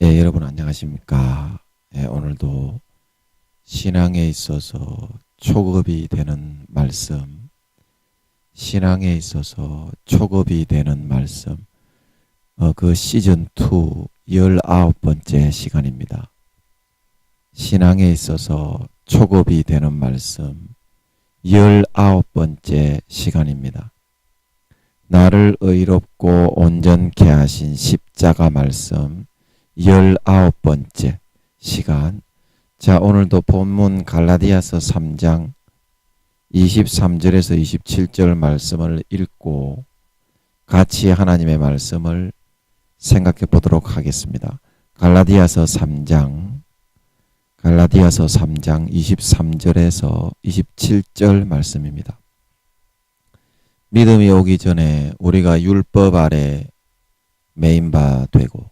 여러분 안녕하십니까? 오늘도 신앙에 있어서 초급이 되는 말씀, 신앙에 있어서 초급이 되는 말씀, 그 시즌2 19번째 시간입니다. 신앙에 있어서 초급이 되는 말씀, 19번째 시간입니다. 나를 의롭고 온전케 하신 십자가 말씀, 19번째 시간. 자, 오늘도 본문 갈라디아서 3장 23절에서 27절 말씀을 읽고 같이 하나님의 말씀을 생각해 보도록 하겠습니다. 갈라디아서 3장 23절에서 27절 말씀입니다. 믿음이 오기 전에 우리가 율법 아래 매인 바 되고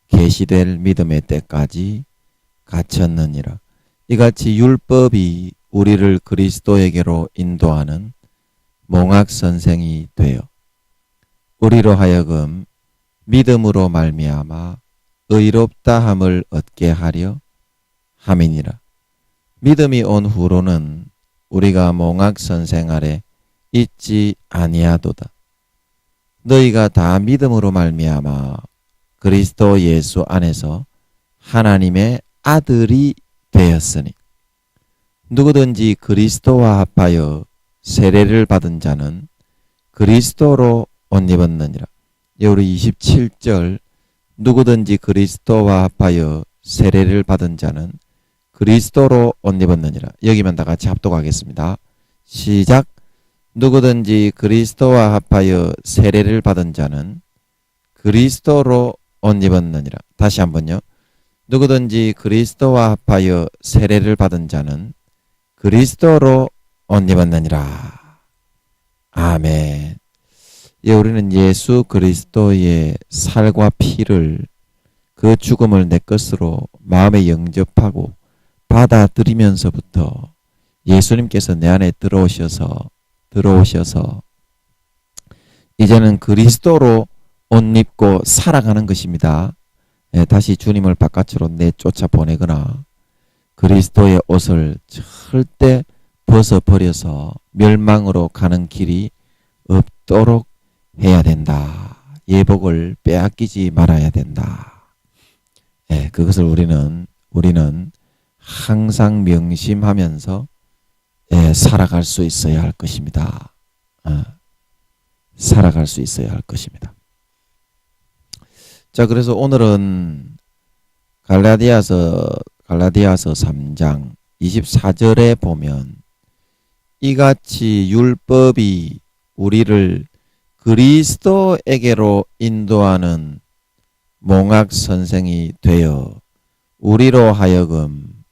계시될 믿음의 때까지 갇혔느니라. 이같이 율법이 우리를 그리스도에게로 인도하는 몽학선생이 되어 우리로 하여금 믿음으로 말미암아 의롭다함을 얻게 하려 함이니라. 믿음이 온 후로는 우리가 몽학선생 아래 있지 아니하도다. 너희가 다 믿음으로 말미암아 그리스도 예수 안에서 하나님의 아들이 되었으니 누구든지 그리스도와 합하여 세례를 받은 자는 그리스도로 옷 입었느니라. 우리 27절 누구든지 그리스도와 합하여 세례를 받은 자는 그리스도로 옷 입었느니라. 여기만 다 같이 합독하겠습니다. 시작. 누구든지 그리스도와 합하여 세례를 받은 자는 그리스도로 옷 입었느니라. 다시 한번요. 누구든지 그리스도와 합하여 세례를 받은 자는 그리스도로 옷 입었느니라. 아멘. 우리는 예수 그리스도의 살과 피를, 그 죽음을 내 것으로 마음에 영접하고 받아들이면서부터 예수님께서 내 안에 들어오셔서 이제는 그리스도로 옷 입고 살아가는 것입니다. 다시 주님을 바깥으로 내쫓아 보내거나 그리스도의 옷을 절대 벗어버려서 멸망으로 가는 길이 없도록 해야 된다. 예복을 빼앗기지 말아야 된다. 그것을 우리는 항상 명심하면서 살아갈 수 있어야 할 것입니다. 살아갈 수 있어야 할 것입니다. 자, 그래서 오늘은 갈라디아서 3장 24절에 보면 이같이 율법이 우리를 그리스도에게로 인도하는 몽학선생이 되어 우리로 하여금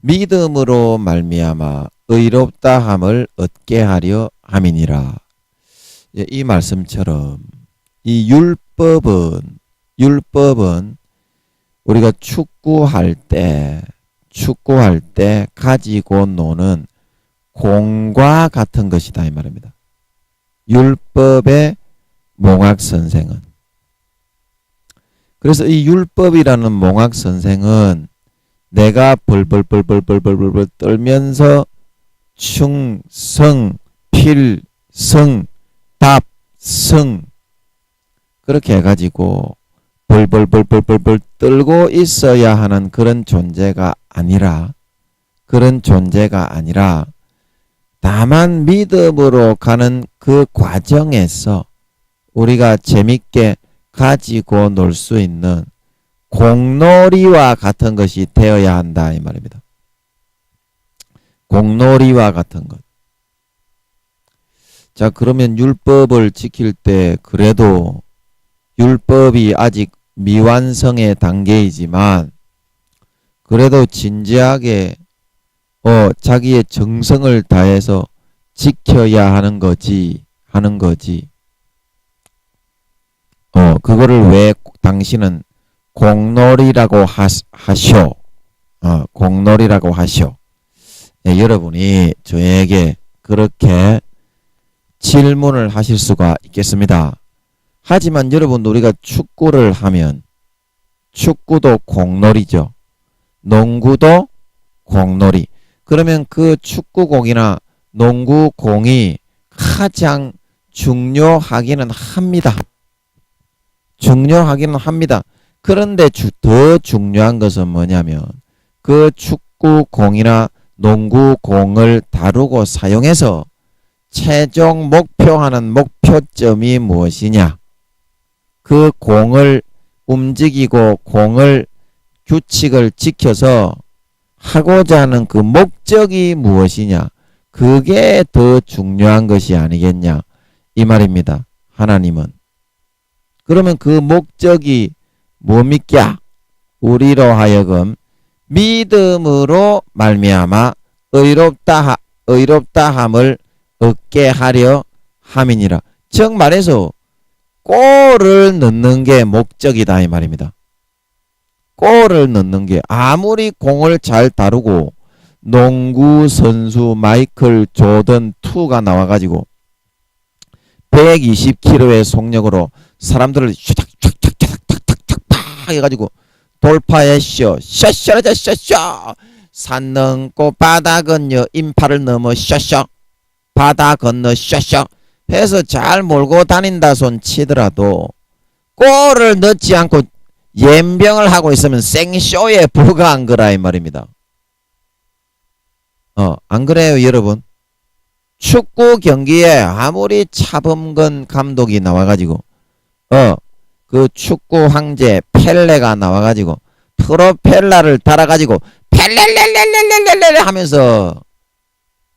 믿음으로 말미암아 의롭다함을 얻게 하려 함이니라. 이 말씀처럼 이 율법은 우리가 축구할 때 가지고 노는 공과 같은 것이다 이 말입니다. 율법의 몽학선생은. 그래서 이 율법이라는 몽학선생은 내가 벌벌 떨면서 충성, 필성, 답성 그렇게 해가지고 벌벌 떨고 있어야 하는 그런 존재가 아니라 다만 믿음으로 가는 그 과정에서 우리가 재밌게 가지고 놀 수 있는 공놀이와 같은 것이 되어야 한다 이 말입니다. 공놀이와 같은 것. 자, 그러면 율법을 지킬 때 그래도 율법이 아직 미완성의 단계이지만 그래도 진지하게 자기의 정성을 다해서 지켜야 하는 거지. 그거를 왜 당신은 공놀이라고 하쇼. 공놀이라고 하쇼. 여러분이 저에게 그렇게 질문을 하실 수가 있겠습니다. 하지만 여러분, 우리가 축구를 하면 축구도 공놀이죠. 농구도 공놀이. 그러면 그 축구공이나 농구공이 가장 중요하기는 합니다. 중요하기는 합니다. 그런데 더 중요한 것은 뭐냐면 그 축구공이나 농구공을 다루고 사용해서 최종 목표하는 목표점이 무엇이냐? 그 공을 움직이고 공을 규칙을 지켜서 하고자 하는 그 목적이 무엇이냐? 그게 더 중요한 것이 아니겠냐? 이 말입니다. 하나님은. 그러면 그 목적이 뭡니까? 우리로 하여금 믿음으로 말미암아 의롭다함을 얻게 하려 함이니라. 즉 말해서 골을 넣는 게 목적이다 이 말입니다. 골을 넣는 게 아무리 공을 잘 다루고 농구 선수 마이클 조던 2가 나와가지고 120km의 속력으로 사람들을 슈탁 해가지고 돌파에 샤샤라자 샤샤 산 넘고 바다 건너 인파를 넘어 샤샤 바다 건너 샤샤 해서 잘 몰고 다닌다 손 치더라도 골을 넣지 않고 연병을 하고 있으면 생쇼에 불과한 거라 이 말입니다. 안 그래요 여러분? 축구 경기에 아무리 차범근 감독이 나와가지고 그 축구 황제 펠레가 나와가지고 프로펠러를 달아가지고 펠렐렐렐렐렐렐레 하면서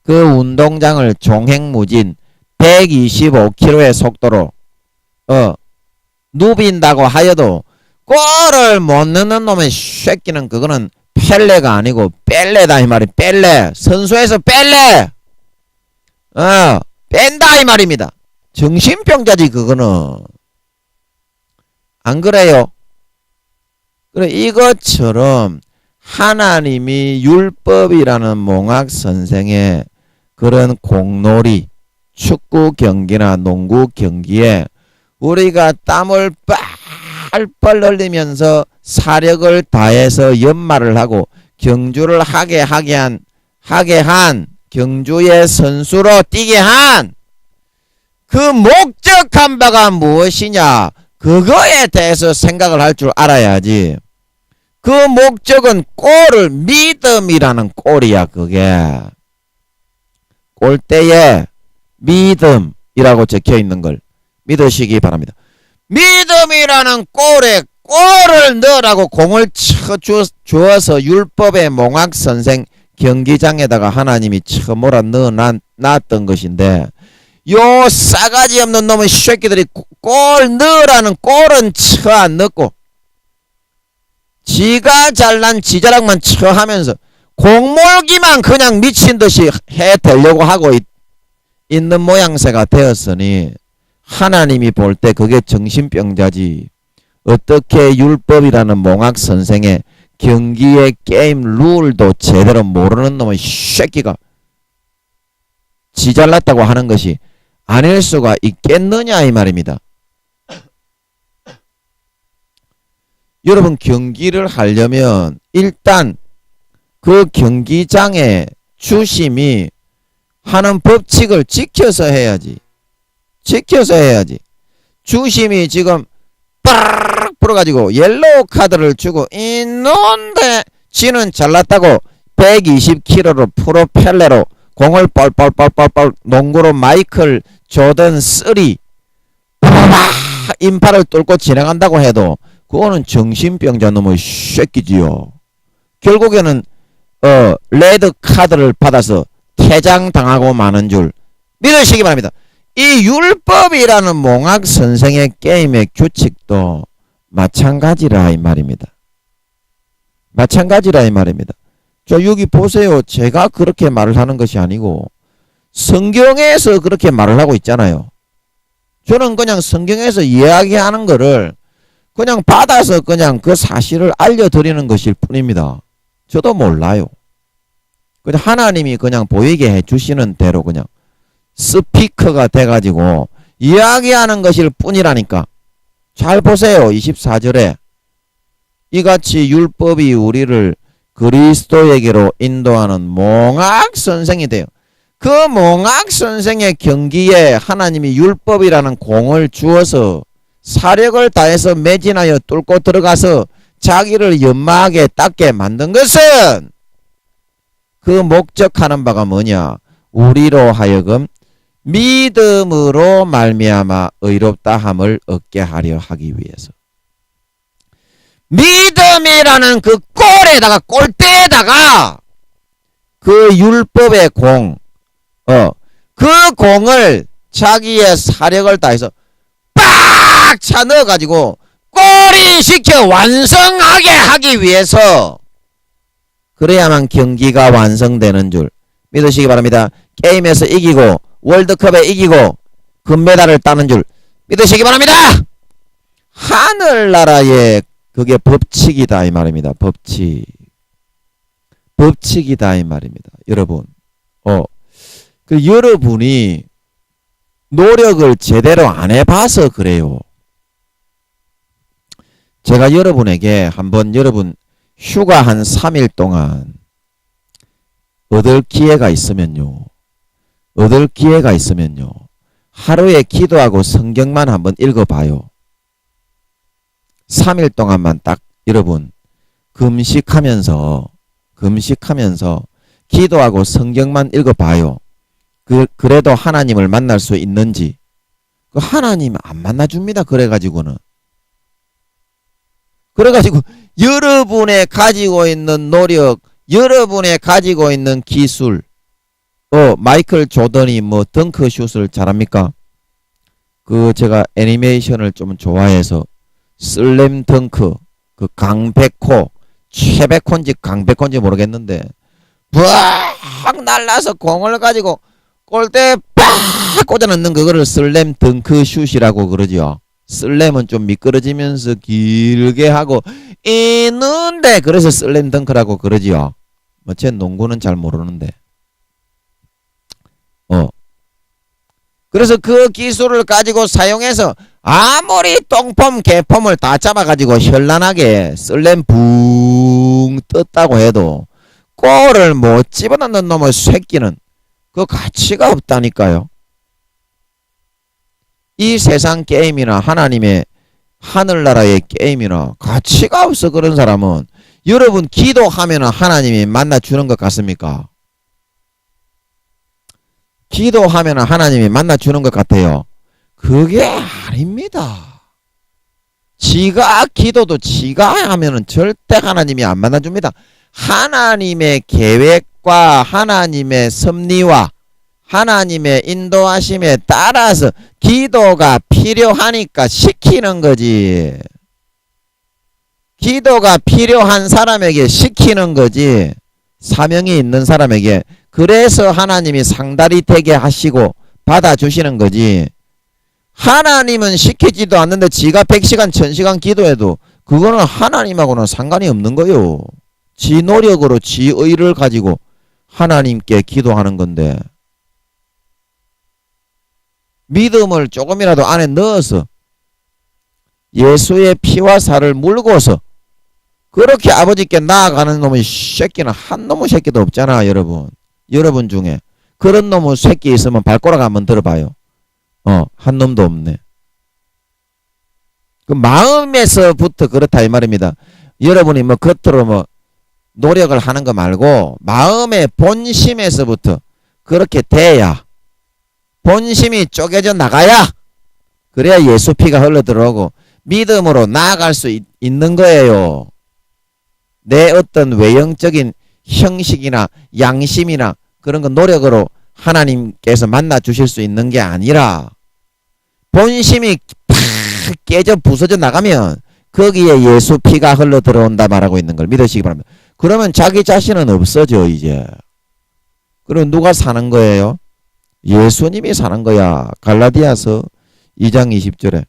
그 운동장을 종횡무진 125km의 속도로 누빈다고 하여도 골을 못 넣는 놈의 쉐끼는 그거는 펠레가 아니고 뺄레다 이 말이. 뺄레 선수에서 뺄레 뺀다 이 말입니다. 정신병자지 그거는. 안 그래요? 그래 이것처럼 하나님이 율법이라는 몽학 선생의 그런 공놀이 축구 경기나 농구 경기에 우리가 땀을 빨빨 흘리면서 사력을 다해서 연마를 하고 경주를 하게 한 경주의 선수로 뛰게 한 그 목적한 바가 무엇이냐? 그거에 대해서 생각을 할 줄 알아야지. 그 목적은 골을 믿음이라는 골이야. 그게 골대에 믿음이라고 적혀있는 걸 믿으시기 바랍니다. 믿음이라는 골에 골을 넣으라고 공을 주어서 율법의 몽학선생 경기장에다가 하나님이 몰아 넣어놨던 것인데 요 싸가지 없는 놈의 새끼들이 골 넣으라는 골은 안 넣고 지가 잘난 지자랑만 하면서 공몰기만 그냥 미친듯이 해대려고 하고 있는 모양새가 되었으니 하나님이 볼 때 그게 정신병자지. 어떻게 율법이라는 몽학 선생의 경기의 게임 룰도 제대로 모르는 놈의 새끼가 지잘났다고 하는 것이 아닐 수가 있겠느냐 이 말입니다. 여러분 경기를 하려면 일단 그 경기장의 주심이 하는 법칙을 지켜서 해야지. 주심이 지금 빠르르 불어가지고 옐로우 카드를 주고 있는데 지는 잘났다고 120km로 프로펠러로 공을 뻘뻘뻘뻘뻘 농구로 마이클 조던 3 인파를 뚫고 지나간다고 해도 그거는 정신병자 놈의 새끼지요. 결국에는 레드 카드를 받아서 퇴장당하고 마는 줄 믿으시기 바랍니다. 이 율법이라는 몽학 선생의 게임의 규칙도 마찬가지라 이 말입니다. 저 여기 보세요. 제가 그렇게 말을 하는 것이 아니고 성경에서 그렇게 말을 하고 있잖아요. 저는 그냥 성경에서 이야기하는 거를 그냥 받아서 그냥 그 사실을 알려드리는 것일 뿐입니다. 저도 몰라요. 그냥 하나님이 그냥 보이게 해주시는 대로 그냥 스피커가 돼가지고 이야기하는 것일 뿐이라니까. 잘 보세요. 24절에 이같이 율법이 우리를 그리스도에게로 인도하는 몽학 선생이 돼요. 그 몽학 선생의 경기에 하나님이 율법이라는 공을 주어서 사력을 다해서 매진하여 뚫고 들어가서 자기를 연마하게 닦게 만든 것은 그 목적하는 바가 뭐냐? 우리로 하여금 믿음으로 말미암아 의롭다함을 얻게 하려 하기 위해서. 믿음이라는 그 꼴대에다가 그 율법의 공, 그 공을 자기의 사력을 다해서 빡 차 넣어가지고 꼬리시켜 완성하게 하기 위해서, 그래야만 경기가 완성되는 줄 믿으시기 바랍니다. 게임에서 이기고 월드컵에 이기고 금메달을 따는 줄 믿으시기 바랍니다. 하늘나라의 그게 법칙이다 이 말입니다. 법칙이다 이 말입니다. 여러분, 그 여러분이 노력을 제대로 안 해봐서 그래요. 제가 여러분에게 한번 여러분 휴가 한 3일 동안 얻을 기회가 있으면요. 하루에 기도하고 성경만 한번 읽어봐요. 3일 동안만 딱 여러분 금식하면서 기도하고 성경만 읽어봐요. 그래도 하나님을 만날 수 있는지. 그 하나님 안 만나줍니다. 그래가지고 여러분의 가지고 있는 노력, 여러분의 가지고 있는 기술, 마이클 조던이 뭐 덩크슛을 잘합니까? 제가 애니메이션을 좀 좋아해서 슬램덩크, 그 강백호, 최백호인지 강백호인지 모르겠는데 팍 날라서 공을 가지고 골대에 팍 꽂아넣는 그거를 슬램덩크 슛이라고 그러죠. 슬램은 좀 미끄러지면서 길게 하고 있는데 그래서 슬램덩크라고 그러지요. 제 농구는 잘 모르는데. 그래서 그 기술을 가지고 사용해서 아무리 똥폼 개폼을 다 잡아가지고 현란하게 슬램 붕 떴다고 해도 골을 못 집어넣는 놈의 새끼는 그 가치가 없다니까요. 이 세상 게임이나 하나님의 하늘나라의 게임이나 가치가 없어. 그런 사람은 여러분 기도하면 하나님이 만나주는 것 같습니까? 기도하면 하나님이 만나주는 것 같아요. 그게 아닙니다. 지가 기도도 지가 하면은 절대 하나님이 안 만나줍니다. 하나님의 계획과 하나님의 섭리와 하나님의 인도하심에 따라서 기도가 필요하니까 시키는 거지. 기도가 필요한 사람에게 시키는 거지. 사명이 있는 사람에게. 그래서 하나님이 상달이 되게 하시고 받아주시는 거지. 하나님은 시키지도 않는데 지가 100시간 1000시간 기도해도 그거는 하나님하고는 상관이 없는 거요. 지 노력으로 지 의를 가지고 하나님께 기도하는 건데, 믿음을 조금이라도 안에 넣어서 예수의 피와 살을 물고서 그렇게 아버지께 나아가는 놈의 새끼는 한 놈의 새끼도 없잖아. 여러분 중에 그런 놈의 새끼 있으면 발꼬락 한번 들어봐요. 한 놈도 없네. 그 마음에서부터 그렇다 이 말입니다. 여러분이 뭐 겉으로 뭐 노력을 하는 거 말고 마음의 본심에서부터 그렇게 돼야, 본심이 쪼개져 나가야, 그래야 예수 피가 흘러 들어오고 믿음으로 나아갈 수 있는 거예요. 내 어떤 외형적인 형식이나 양심이나 그런 거 노력으로 하나님께서 만나 주실 수 있는 게 아니라 본심이 팍 깨져 부서져 나가면 거기에 예수 피가 흘러 들어온다 말하고 있는 걸 믿으시기 바랍니다. 그러면 자기 자신은 없어져 이제. 그럼 누가 사는 거예요? 예수님이 사는 거야. 갈라디아서 2장 20절에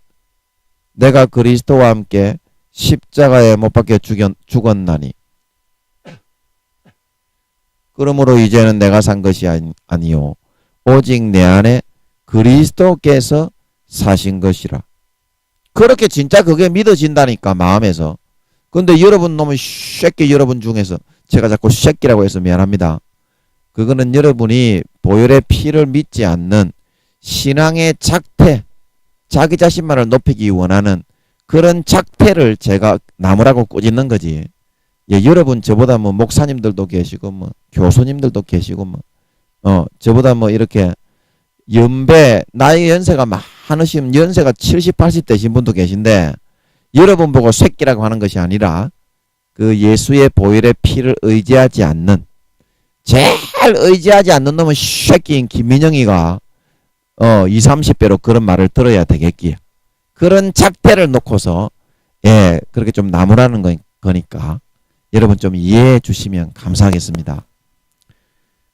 내가 그리스도와 함께 십자가에 못 박혀 죽었나니 그러므로 이제는 내가 산 것이 아니요 오직 내 안에 그리스도께서 사신 것이라. 그렇게 진짜 그게 믿어진다니까 마음에서. 근데 여러분 놈의 새끼 여러분 중에서 제가 자꾸 새끼라고 해서 미안합니다. 그거는 여러분이 보혈의 피를 믿지 않는 신앙의 작태, 자기 자신만을 높이기 원하는 그런 작태를 제가 나무라고 꾸짖는 거지. 예, 여러분 저보다 뭐 목사님들도 계시고 뭐 교수님들도 계시고 뭐 저보다 뭐 이렇게 나이 연세가 많으신 연세가 70, 80 되신 분도 계신데 여러분 보고 새끼라고 하는 것이 아니라 그 예수의 보혈의 피를 의지하지 않는 제일 의지하지 않는 놈은 새끼인 김민영이가 20, 30배로 그런 말을 들어야 되겠기에 그런 작태를 놓고서 예 그렇게 좀 나무라는 거니까 여러분 좀 이해해 주시면 감사하겠습니다.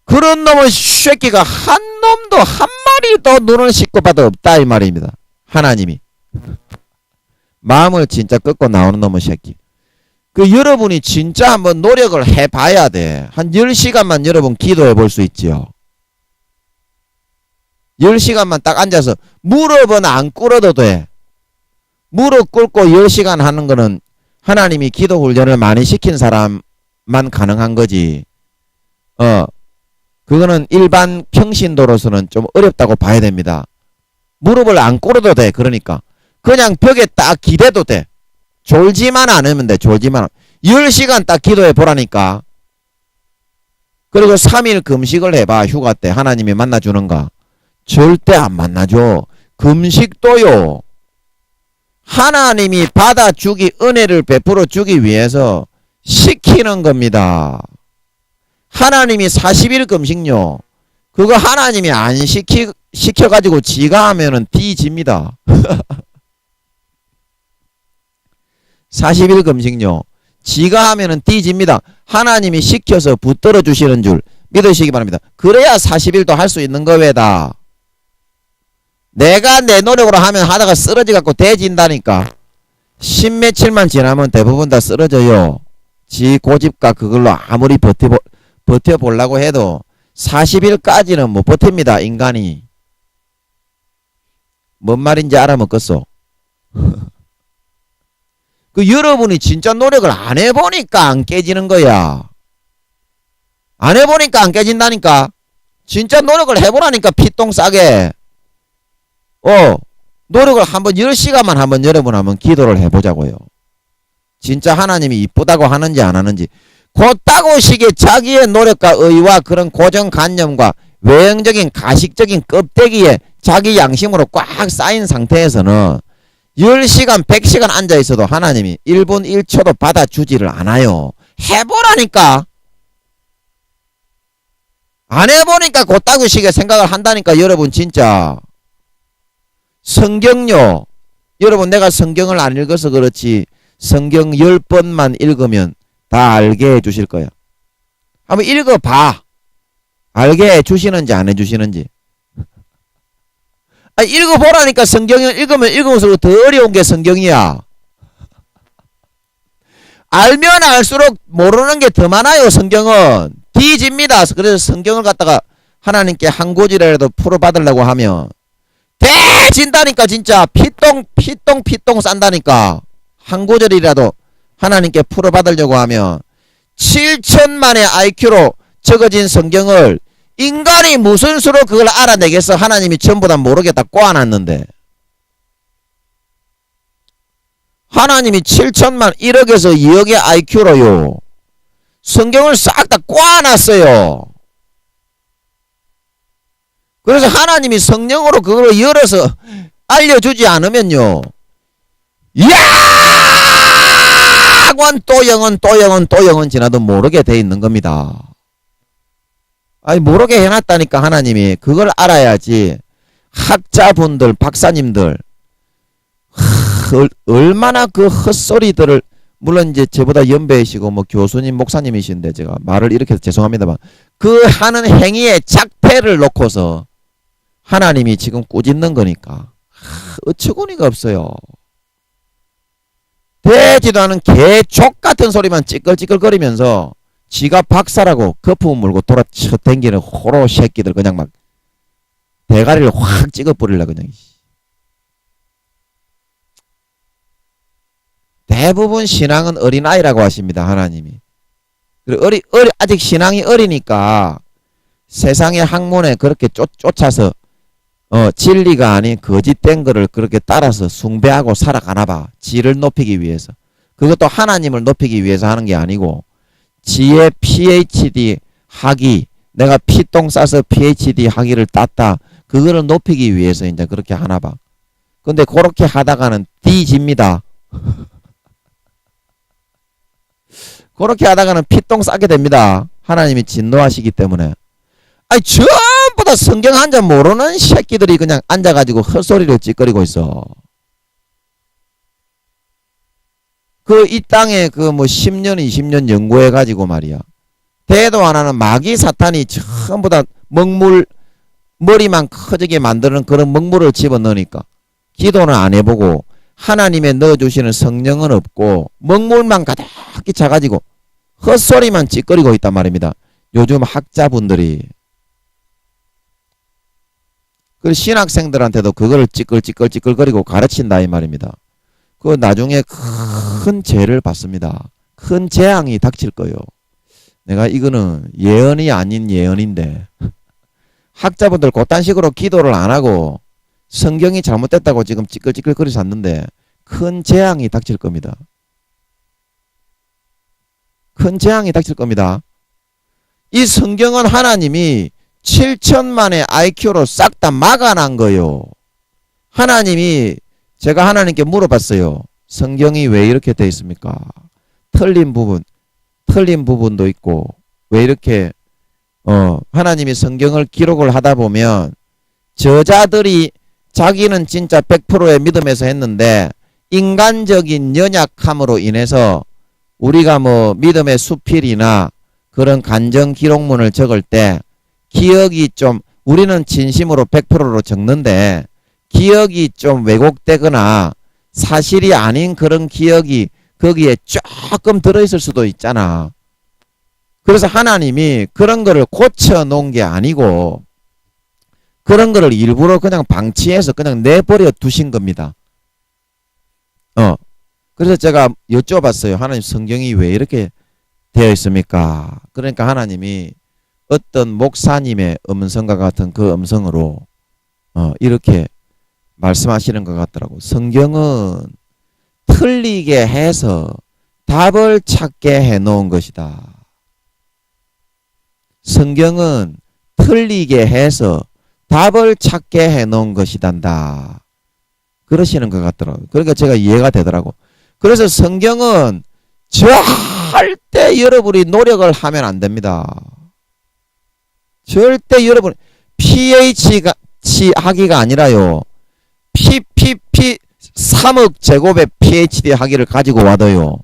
그런 놈의 새끼가 한 놈도 한 마리도 눈을 씻고 봐도 없다 이 말입니다. 하나님이 마음을 진짜 꺾고 나오는 놈의 새끼. 그 여러분이 진짜 한번 노력을 해봐야 돼. 한 10시간만 여러분 기도해 볼 수 있지요. 10시간만 딱 앉아서 무릎은 안 꿇어도 돼. 무릎 꿇고 10시간 하는 거는 하나님이 기도 훈련을 많이 시킨 사람만 가능한 거지. 그거는 일반 평신도로서는 좀 어렵다고 봐야 됩니다. 무릎을 안 꿇어도 돼. 그러니까 그냥 벽에 딱 기대도 돼. 졸지만 않으면 돼. 졸지만 10시간 딱 기도해 보라니까. 그리고 3일 금식을 해봐. 휴가 때 하나님이 만나주는가. 절대 안 만나줘. 금식도요. 하나님이 받아주기 은혜를 베풀어 주기 위해서 시키는 겁니다. 하나님이 40일 금식요. 그거 하나님이 안 시켜가지고 지가 하면은 뒤집니다. 40일 금식요. 지가 하면은 뒤집니다. 하나님이 시켜서 붙들어 주시는 줄 믿으시기 바랍니다. 그래야 40일도 할 수 있는 거외다. 내가 내 노력으로 하면 하다가 쓰러져 갖고 대진다니까. 10며칠만 지나면 대부분 다 쓰러져요. 지 고집과 그걸로 아무리 버텨보려고 해도 40일까지는 못 버팁니다. 인간이. 뭔 말인지 알아먹겠어. 그 여러분이 진짜 노력을 안 해보니까 안 깨지는 거야. 안 해보니까 안 깨진다니까. 진짜 노력을 해보라니까. 피똥 싸게. 노력을 한번 10시간만 한번 여러분 한번 기도를 해보자고요. 진짜 하나님이 이쁘다고 하는지 안 하는지. 곧다고식의 자기의 노력과 의와 그런 고정관념과 외형적인 가식적인 껍데기에 자기 양심으로 꽉 쌓인 상태에서는 10시간 100시간 앉아있어도 하나님이 1분 1초도 받아주지를 않아요. 해보라니까. 안 해보니까 곧다고식의 생각을 한다니까. 여러분 진짜 성경요. 여러분 내가 성경을 안 읽어서 그렇지 성경 10번만 읽으면 다 알게 해주실 거야. 한번 읽어봐. 알게 해주시는지 안 해주시는지. 읽어보라니까. 성경을 읽으면 읽을수록 더 어려운 게 성경이야. 알면 알수록 모르는 게 더 많아요. 성경은 뒤집니다. 그래서 성경을 갖다가 하나님께 한 고지라도 풀어받으려고 하면 대진다니까. 진짜 피똥 싼다니까. 한 구절이라도 하나님께 풀어받으려고 하면 7천만의 IQ로 적어진 성경을 인간이 무슨 수로 그걸 알아내겠어. 하나님이 전부 다 모르겠다 꼬아놨는데. 하나님이 7천만 1억에서 2억의 IQ로요 성경을 싹 다 꼬아놨어요. 그래서 하나님이 성령으로 그걸 열어서 알려주지 않으면요 야관 또 영은 지나도 모르게 돼 있는 겁니다. 모르게 해놨다니까. 하나님이 그걸 알아야지. 학자분들 박사님들 얼마나 그 헛소리들을, 물론 이제 저보다 연배이시고 뭐 교수님 목사님이신데 제가 말을 이렇게 해서 죄송합니다만 그 하는 행위의 작태를 놓고서 하나님이 지금 꾸짖는 거니까 어처구니가 없어요. 되지도 않은 개족 같은 소리만 찌끌찌끌거리면서 지가 박사라고 거품 물고 돌아쳐 댕기는 호로 새끼들 그냥 막 대가리를 확 찍어버리려 그냥. 대부분 신앙은 어린아이라고 하십니다. 하나님이. 그리고 아직 신앙이 어리니까 세상의 학문에 그렇게 쫓아서 진리가 아닌 거짓된 거를 그렇게 따라서 숭배하고 살아가나 봐. 지를 높이기 위해서. 그것도 하나님을 높이기 위해서 하는 게 아니고 지의 PhD 학위, 내가 피똥 싸서 PhD 학위를 땄다. 그거를 높이기 위해서 이제 그렇게 하나 봐. 근데 그렇게 하다가는 뒤집니다. 그렇게 하다가는 피똥 싸게 됩니다. 하나님이 진노하시기 때문에. 아니 전부 다 성경 한 점 모르는 새끼들이 그냥 앉아가지고 헛소리를 찌꺼리고 있어. 그 이 땅에 그 뭐 10년 20년 연구해가지고 말이야. 대도 안 하는 마귀 사탄이 전부 다 머리만 커지게 만드는 그런 먹물을 집어넣으니까 기도는 안 해보고 하나님의 넣어주시는 성령은 없고 먹물만 가득히 차가지고 헛소리만 찌꺼리고 있단 말입니다. 요즘 학자분들이. 그 신학생들한테도 그거를 찌끌찌끌거리고 가르친다 이 말입니다. 그 나중에 큰 죄를 받습니다. 큰 재앙이 닥칠 거예요. 내가 이거는 예언이 아닌 예언인데 학자분들 그딴 식으로 기도를 안 하고 성경이 잘못됐다고 지금 찌끌찌끌거리 샀는데 큰 재앙이 닥칠 겁니다. 큰 재앙이 닥칠 겁니다. 이 성경은 하나님이 7천만의 IQ로 싹 다 막아난 거요. 하나님이 제가 하나님께 물어봤어요. 성경이 왜 이렇게 돼 있습니까? 틀린 부분도 있고 왜 이렇게 하나님이 성경을 기록을 하다 보면 저자들이 자기는 진짜 100%의 믿음에서 했는데 인간적인 연약함으로 인해서 우리가 뭐 믿음의 수필이나 그런 간정 기록문을 적을 때 기억이 좀 우리는 진심으로 100%로 적는데 기억이 좀 왜곡되거나 사실이 아닌 그런 기억이 거기에 조금 들어있을 수도 있잖아. 그래서 하나님이 그런 거를 고쳐 놓은 게 아니고 그런 거를 일부러 그냥 방치해서 그냥 내버려 두신 겁니다. 그래서 제가 여쭤봤어요. 하나님 성경이 왜 이렇게 되어 있습니까? 그러니까 하나님이 어떤 목사님의 음성과 같은 그 음성으로 이렇게 말씀하시는 것 같더라고. 성경은 틀리게 해서 답을 찾게 해놓은 것이다. 성경은 틀리게 해서 답을 찾게 해놓은 것이단다. 그러시는 것 같더라고요. 그러니까 제가 이해가 되더라고. 그래서 성경은 절대 여러분이 노력을 하면 안 됩니다. 절대 여러분 PhD 학위가 아니라요. PPP 3억 제곱의 PhD 학위를 가지고 와도요.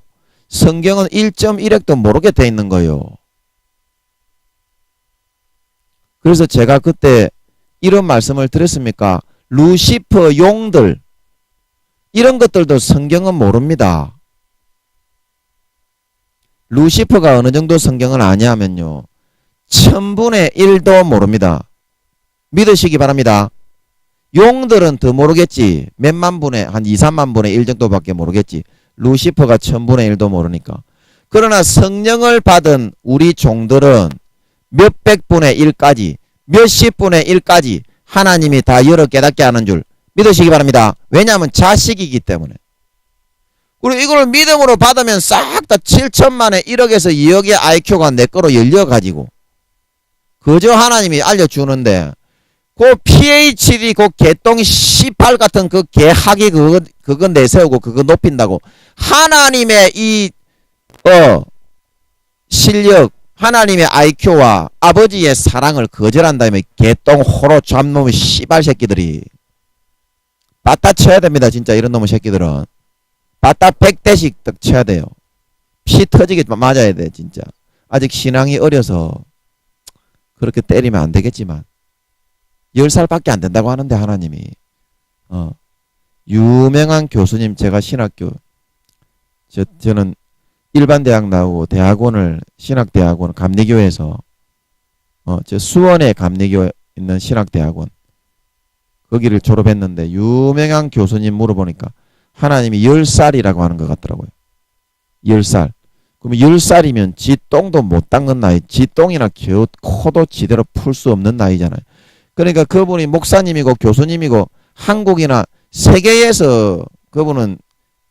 성경은 1.1핵도 모르게 돼 있는 거예요. 그래서 제가 그때 이런 말씀을 드렸습니까? 루시퍼 용들 이런 것들도 성경은 모릅니다. 루시퍼가 어느 정도 성경을 아냐면요. 1000분의 1도 모릅니다. 믿으시기 바랍니다. 용들은 더 모르겠지. 몇만 분의 한 2, 3만 분의 1 정도밖에 모르겠지. 루시퍼가 1000분의 1도 모르니까. 그러나 성령을 받은 우리 종들은 몇백 분의 1까지 몇십 분의 1까지 하나님이 다 열어 깨닫게 하는 줄 믿으시기 바랍니다. 왜냐하면 자식이기 때문에. 그리고 이걸 믿음으로 받으면 싹 다 7천만의 1억에서 2억의 IQ가 내 거로 열려가지고 그저 하나님이 알려주는데 그 PhD 그 개똥 C8 같은 그 개학이 그거 내세우고 그거 높인다고 하나님의 이 실력 하나님의 IQ와 아버지의 사랑을 거절한다면 개똥 호로 잡놈의 씨발 새끼들이 바따 쳐야 됩니다. 진짜 이런 놈의 새끼들은 바따 100대씩 딱 쳐야 돼요. 피 터지게 맞아야 돼. 진짜 아직 신앙이 어려서 그렇게 때리면 안 되겠지만 10살밖에 안 된다고 하는데 하나님이 유명한 교수님 제가 신학교 저는 일반 대학 나오고 대학원을 신학대학원 감리교에서 저 수원에 감리교 있는 신학대학원 거기를 졸업했는데 유명한 교수님 물어보니까 하나님이 10살이라고 하는 것 같더라고요. 10살. 그러면 10살이면 지 똥도 못 닦는 나이. 지 똥이나 겨우 코도 제대로 풀 수 없는 나이잖아요. 그러니까 그분이 목사님이고 교수님이고 한국이나 세계에서 그분은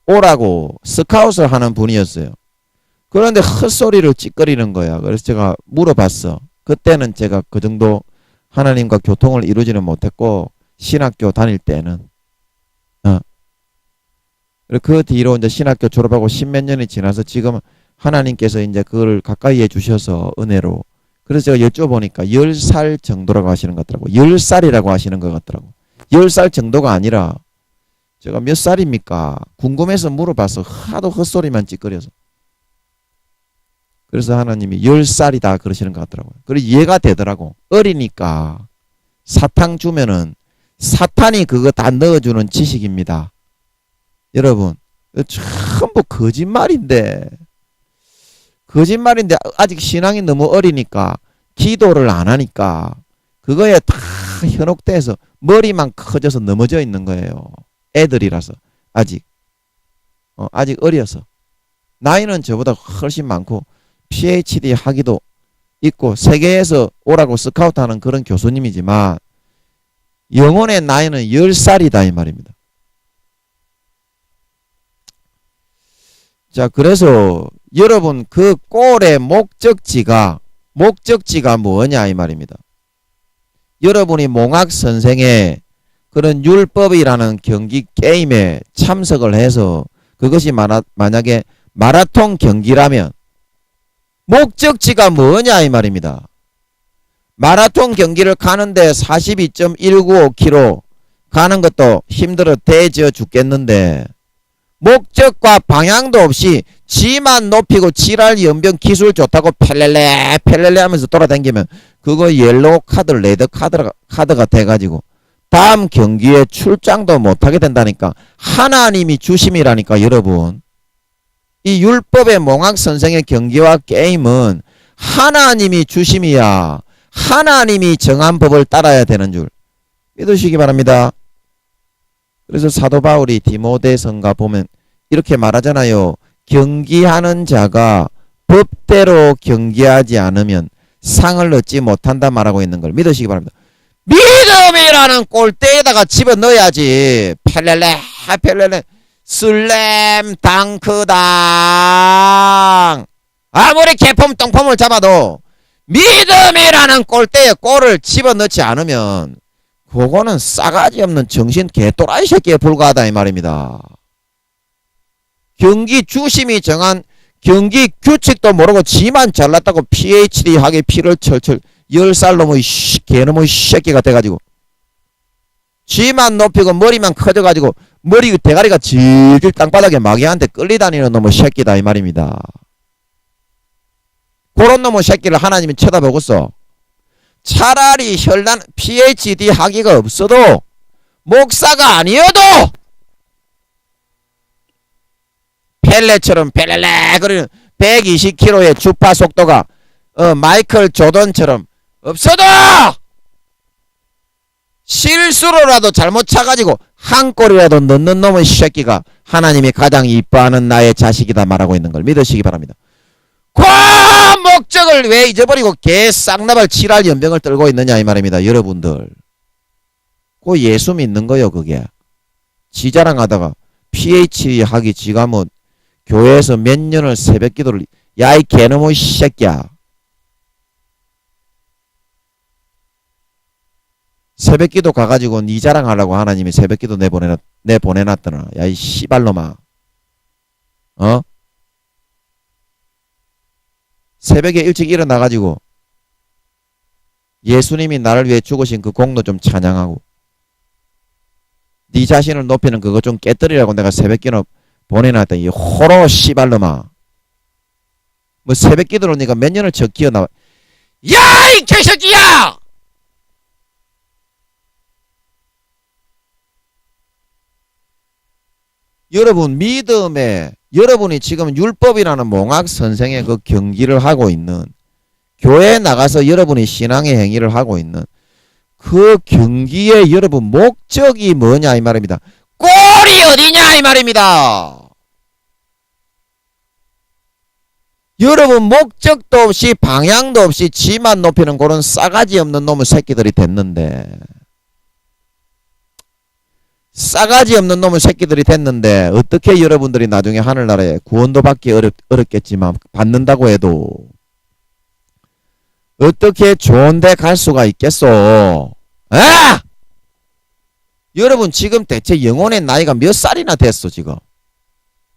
오라고 스카웃을 하는 분이었어요. 그런데 헛소리를 찌꺼리는 거야. 그래서 제가 물어봤어. 그때는 제가 그 정도 하나님과 교통을 이루지는 못했고 신학교 다닐 때는 그 뒤로 이제 신학교 졸업하고 십몇 년이 지나서 지금 하나님께서 이제 그걸 가까이 해주셔서 은혜로. 그래서 제가 여쭤보니까 10살 정도라고 하시는 것 같더라고. 10살이라고 하시는 것 같더라고. 10살 정도가 아니라 제가 몇 살입니까? 궁금해서 물어봐서 하도 헛소리만 찌꺼려서. 그래서 하나님이 10살이다 그러시는 것 같더라고요. 그리고 이해가 되더라고. 어리니까 사탕 주면은 사탄이 그거 다 넣어주는 지식입니다. 여러분, 전부 거짓말인데 아직 신앙이 너무 어리니까 기도를 안 하니까 그거에 다 현혹돼서 머리만 커져서 넘어져 있는 거예요. 애들이라서 아직 어려서. 나이는 저보다 훨씬 많고 PhD 학위도 있고 세계에서 오라고 스카우트하는 그런 교수님이지만 영혼의 나이는 10살이다 이 말입니다. 자, 그래서 여러분 그 꼴의 목적지가 뭐냐 이 말입니다. 여러분이 몽학 선생의 그런 율법이라는 경기 게임에 참석을 해서 그것이 만약에 마라톤 경기라면 목적지가 뭐냐 이 말입니다. 마라톤 경기를 가는데 42.195km 가는 것도 힘들어 대지어 죽겠는데 목적과 방향도 없이 지만 높이고 지랄 연병 기술 좋다고 펠렐레 하면서 돌아다니면 그거 옐로우 카드 레드 카드가 돼가지고 다음 경기에 출장도 못하게 된다니까. 하나님이 주심이라니까. 여러분, 이 율법의 몽학 선생의 경기와 게임은 하나님이 주심이야. 하나님이 정한 법을 따라야 되는 줄 믿으시기 바랍니다. 그래서 사도 바울이 디모데전가 보면 이렇게 말하잖아요. 경기하는 자가 법대로 경기하지 않으면 상을 얻지 못한다 말하고 있는 걸 믿으시기 바랍니다. 믿음이라는 골대에다가 집어넣어야지. 펠렐레 슬램 덩크당. 아무리 개폼 똥폼을 잡아도 믿음이라는 골대에 골을 집어넣지 않으면 그거는 싸가지 없는 정신 개또라이 새끼에 불과하다 이 말입니다. 경기 주심이 정한 경기 규칙도 모르고 지만 잘났다고 PhD 하게 피를 철철 10살 놈의 개놈의 새끼가 돼가지고 지만 높이고 머리만 커져가지고 머리 대가리가 질질 땅바닥에 마귀한테 끌리다니는 놈의 새끼다 이 말입니다. 그런 놈의 새끼를 하나님이 쳐다보고서 차라리 혈난 PhD 학위가 없어도 목사가 아니어도 펠레처럼 펠레레 그러는 120km의 주파 속도가 마이클 조던처럼 없어도 실수로라도 잘못 차가지고 한 골이라도 넣는 놈의 새끼가 하나님이 가장 이뻐하는 나의 자식이다 말하고 있는 걸 믿으시기 바랍니다. 그 목적을 왜 잊어버리고 개 쌍나발 칠할 연병을 떨고 있느냐 이 말입니다. 여러분들 그 예수 믿는 거요. 그게 지 자랑하다가 PhD 하기 지가 뭐 교회에서 몇 년을 새벽기도를 야 이 개놈의 새끼야. 새벽기도 가가지고 니 자랑하려고 하나님이 새벽기도 내보내놨더나. 야 이 씨발놈아. 새벽에 일찍 일어나가지고 예수님이 나를 위해 죽으신 그 공로 좀 찬양하고 네 자신을 높이는 그거 좀 깨뜨리라고 내가 새벽기도 보내놨다. 이 호로 씨발놈아. 뭐 새벽기도로 네가 몇 년을 적기어 나와. 야 이 개새끼야. 여러분 믿음에 여러분이 지금 율법이라는 몽학 선생의 그 경기를 하고 있는 교회에 나가서 여러분이 신앙의 행위를 하고 있는 그 경기의 여러분 목적이 뭐냐 이 말입니다. 꼴이 어디냐 이 말입니다. 여러분 목적도 없이 방향도 없이 지만 높이는 그런 싸가지 없는 놈의 새끼들이 됐는데 싸가지 없는 놈의 새끼들이 됐는데 어떻게 여러분들이 나중에 하늘나라에 구원도 받기 어렵겠지만 받는다고 해도 어떻게 좋은 데 갈 수가 있겠소? 아! 여러분 지금 대체 영혼의 나이가 몇 살이나 됐어 지금?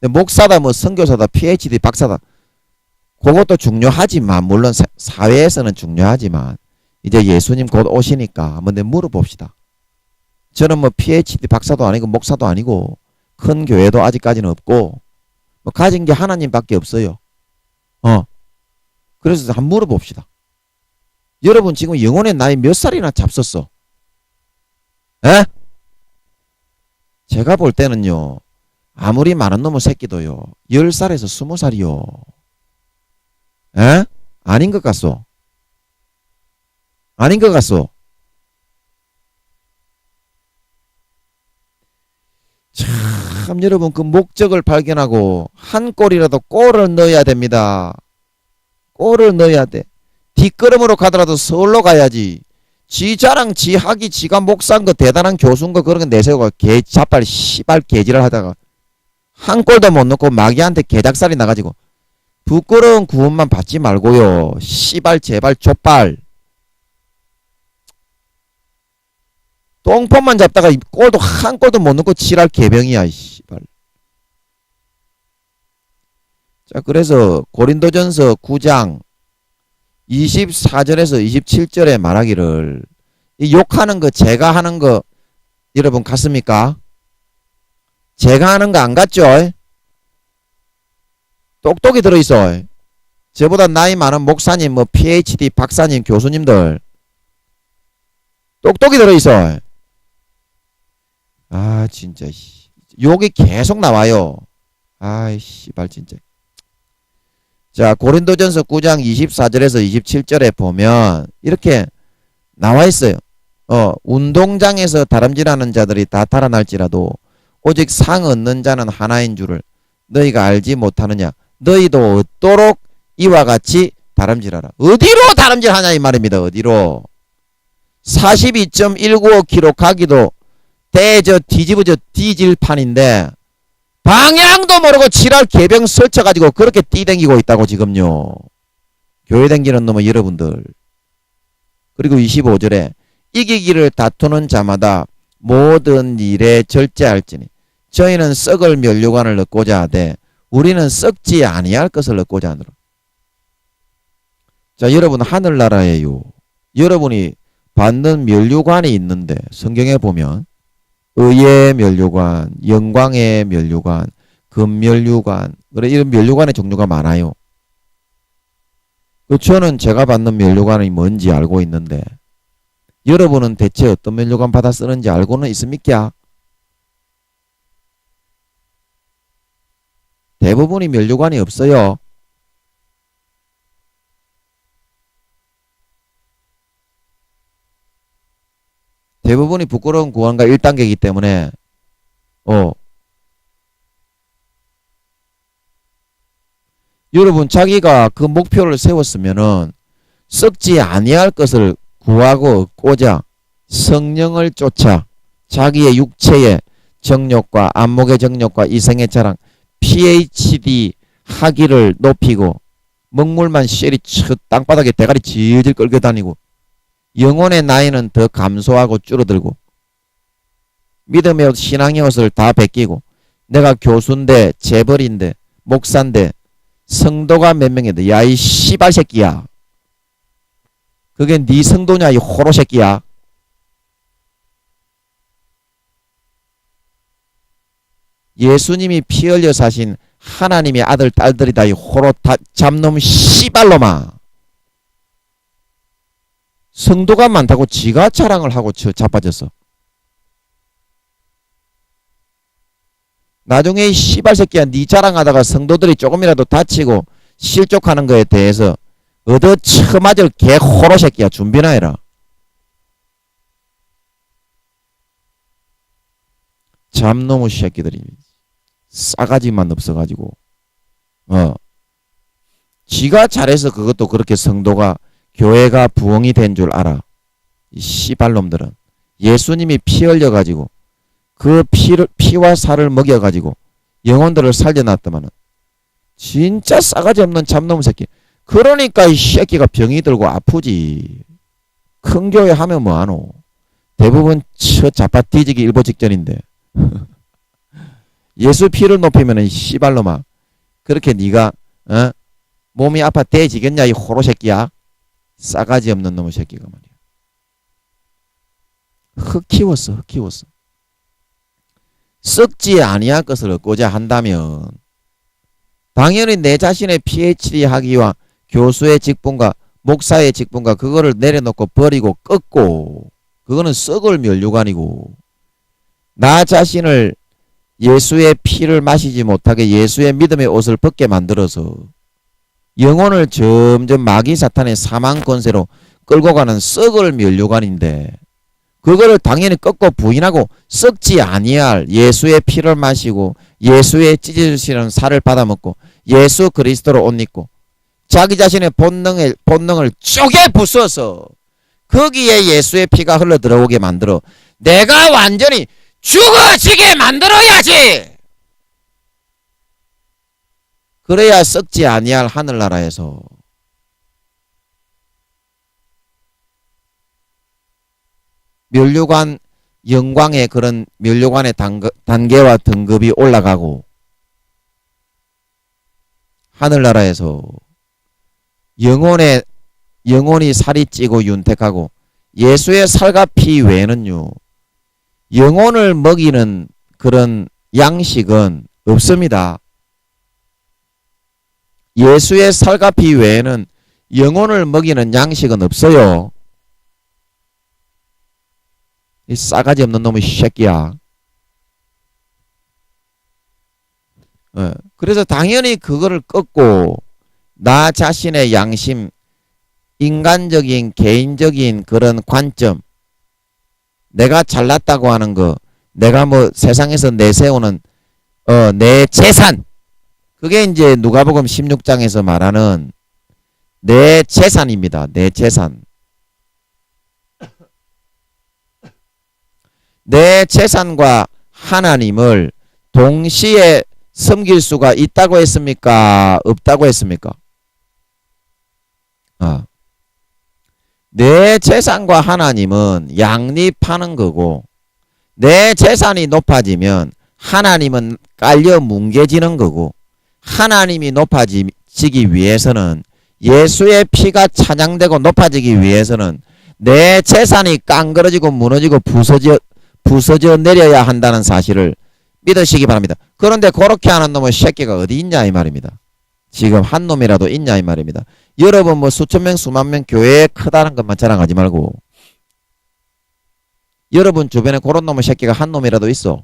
목사다 뭐 선교사다 PhD 박사다 그것도 중요하지만 물론 사회에서는 중요하지만 이제 예수님 곧 오시니까 한번 물어봅시다. 저는 뭐 PhD 박사도 아니고 목사도 아니고 큰 교회도 아직까지는 없고 뭐 가진 게 하나님밖에 없어요. 그래서 한번 물어봅시다. 여러분 지금 영혼의 나이 몇 살이나 잡섰어? 에? 제가 볼 때는요. 아무리 많은 놈의 새끼도요. 10살에서 20살이요. 에? 아닌 것 같소? 아닌 것 같소? 참 여러분 그 목적을 발견하고 한 골이라도 골을 넣어야 됩니다. 골을 넣어야 돼. 뒷걸음으로 가더라도 서울로 가야지. 지 자랑 지 하기 지가 목사인 거 대단한 교수인 거 그런 거 내세우고 개 자빨 씨발 개지랄 하다가 한 골도 못 넣고 마귀한테 개작살이 나가지고 부끄러운 구원만 받지 말고요. 씨발 제발 족발 똥폼만 잡다가 골도 한 골도 못 넣고 지랄 개병이야 씨발. 자 그래서 고린도전서 9장 24절에서 27절에 말하기를 이 욕하는 거 제가 하는 거 여러분 같습니까? 제가 하는 거 안 같죠? 똑똑히 들어있어. 저보다 나이 많은 목사님 뭐 PhD 박사님 교수님들 똑똑히 들어있어. 아 진짜 욕이 계속 나와요. 아이 씨발 진짜. 자 고린도전서 9장 24절에서 27절에 보면 이렇게 나와 있어요. 운동장에서 다람질하는 자들이 다 달아날지라도 오직 상 얻는 자는 하나인 줄을 너희가 알지 못하느냐. 너희도 얻도록 이와 같이 다람질하라. 어디로 다람질하냐 이 말입니다. 어디로. 42.195km 가기도 대저 뒤집어져 뒤질 판인데 방향도 모르고 지랄 개병 설쳐가지고 그렇게 뛰댕기고 있다고 지금요. 교회 댕기는 놈은 여러분들. 그리고 25절에 이기기를 다투는 자마다 모든 일에 절제할지니 저희는 썩을 면류관을 얻고자 하되 우리는 썩지 아니할 것을 얻고자 하노라. 자 여러분 하늘나라에요. 여러분이 받는 면류관이 있는데 성경에 보면 의의 면류관, 영광의 면류관, 금면류관 그래 이런 면류관의 종류가 많아요. 저는 제가 받는 면류관이 뭔지 알고 있는데 여러분은 대체 어떤 면류관 받아 쓰는지 알고는 있습니까? 대부분이 면류관이 없어요. 대부분이 부끄러운 구원과 1단계이기 때문에 여러분 자기가 그 목표를 세웠으면은 썩지 아니할 것을 구하고 얻고자 성령을 쫓아 자기의 육체의 정욕과 안목의 정욕과 이생의 자랑 PhD 학위를 높이고 먹물만 쉐리 땅바닥에 대가리 질질 끌고 다니고 영혼의 나이는 더 감소하고 줄어들고 믿음의 옷 신앙의 옷을 다 베끼고 내가 교수인데 재벌인데 목사인데 성도가 몇 명인데 야 이 씨발 새끼야 그게 네 성도냐 이 호로 새끼야. 예수님이 피 흘려 사신 하나님의 아들 딸들이다 이 호로 잡놈 씨발놈아. 성도가 많다고 지가 자랑을 하고 자빠졌어. 나중에 이 씨발 새끼야 네 자랑하다가 성도들이 조금이라도 다치고 실족하는 거에 대해서 얻어 처맞을 개 호로 새끼야 준비나 해라. 잡놈의 새끼들이 싸가지만 없어가지고 지가 잘해서 그것도 그렇게 성도가 교회가 부흥이 된 줄 알아. 이 씨발놈들은 예수님이 피 흘려가지고 그 피와 살을 먹여가지고 영혼들을 살려놨더만은 진짜 싸가지 없는 참놈 새끼. 그러니까 이 새끼가 병이 들고 아프지. 큰 교회 하면 뭐하노. 대부분 자빠 뒤지기 일보 직전인데 예수 피를 높이면은 이 씨발놈아 그렇게 네가 몸이 아파 대지겠냐 이 호로 새끼야. 싸가지 없는 놈의 새끼가 말이야. 흙 키웠어. 썩지 아니할 것을 얻고자 한다면 당연히 내 자신의 PhD 학위와 교수의 직분과 목사의 직분과 그거를 내려놓고 버리고 꺾고 그거는 썩을 면류관이고 나 자신을 예수의 피를 마시지 못하게 예수의 믿음의 옷을 벗게 만들어서 영혼을 점점 마귀 사탄의 사망 권세로 끌고 가는 썩을 면류관인데 그거를 당연히 꺾고 부인하고 썩지 아니할 예수의 피를 마시고 예수의 찢어주시는 살을 받아먹고 예수 그리스도로 옷 입고 자기 자신의 본능을 쪼개 부숴서 거기에 예수의 피가 흘러 들어오게 만들어 내가 완전히 죽어지게 만들어야지. 그래야 썩지 아니할 하늘나라에서 면류관 영광의 그런 면류관의 단계와 등급이 올라가고 하늘나라에서 영혼이 살이 찌고 윤택하고 예수의 살과 피 외에는요 영혼을 먹이는 그런 양식은 없습니다. 예수의 살과 피 외에는 영혼을 먹이는 양식은 없어요. 이 싸가지 없는 놈의 새끼야. 그래서 당연히 그거를 꺾고 나 자신의 양심, 인간적인 개인적인 그런 관점, 내가 잘났다고 하는 거, 내가 뭐 세상에서 내세우는 내 재산, 그게 이제 누가복음 16장에서 말하는 내 재산입니다. 내 재산. 내 재산과 하나님을 동시에 섬길 수가 있다고 했습니까? 없다고 했습니까? 내 재산과 하나님은 양립하는 거고 내 재산이 높아지면 하나님은 깔려 뭉개지는 거고 하나님이 높아지기 위해서는 예수의 피가 찬양되고 높아지기 위해서는 내 재산이 깡그러지고 무너지고 부서져 내려야 한다는 사실을 믿으시기 바랍니다. 그런데 그렇게 하는 놈의 새끼가 어디 있냐 이 말입니다. 지금 한 놈이라도 있냐 이 말입니다. 여러분 뭐 수천 명 수만 명 교회에 크다는 것만 자랑하지 말고 여러분 주변에 그런 놈의 새끼가 한 놈이라도 있어?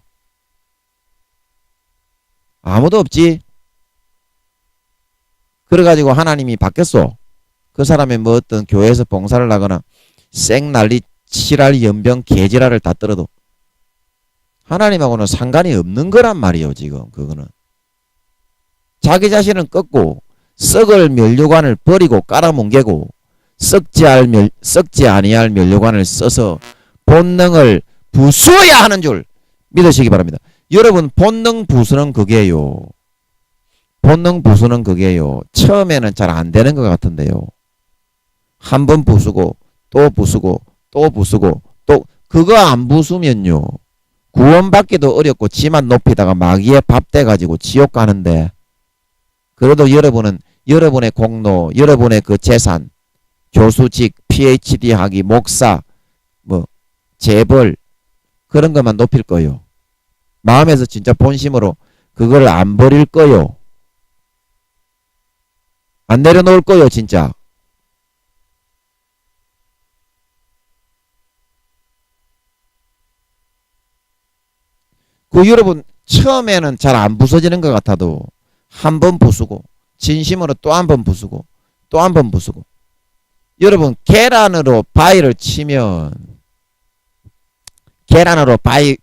아무도 없지. 그래가지고 하나님이 바뀌었어. 그 사람이 뭐 어떤 교회에서 봉사를 하거나 생난리 칠할 연병 개지랄을 다 떨어도 하나님하고는 상관이 없는 거란 말이에요. 지금 그거는 자기 자신을 꺾고 썩을 면류관을 버리고 깔아뭉개고 썩지 아니할 면류관을 써서 본능을 부수어야 하는 줄 믿으시기 바랍니다. 여러분 본능 부수는 그게요. 본능 부수는 그게요. 처음에는 잘 안 되는 것 같은데요. 한 번 부수고 또 부수고 또 부수고 또 그거 안 부수면요. 구원받기도 어렵고 지만 높이다가 마귀에 밥 돼가지고 지옥 가는데 그래도 여러분은 여러분의 공로, 여러분의 그 재산, 교수직, PhD 학위, 목사, 뭐 재벌 그런 것만 높일 거요. 마음에서 진짜 본심으로 그걸 안 버릴 거요. 안 내려놓을 거요 진짜. 그 여러분 처음에는 잘 안 부서지는 것 같아도 한 번 부수고 진심으로 또 한 번 부수고 또 한 번 부수고 여러분 계란으로 바위를 치면 계란으로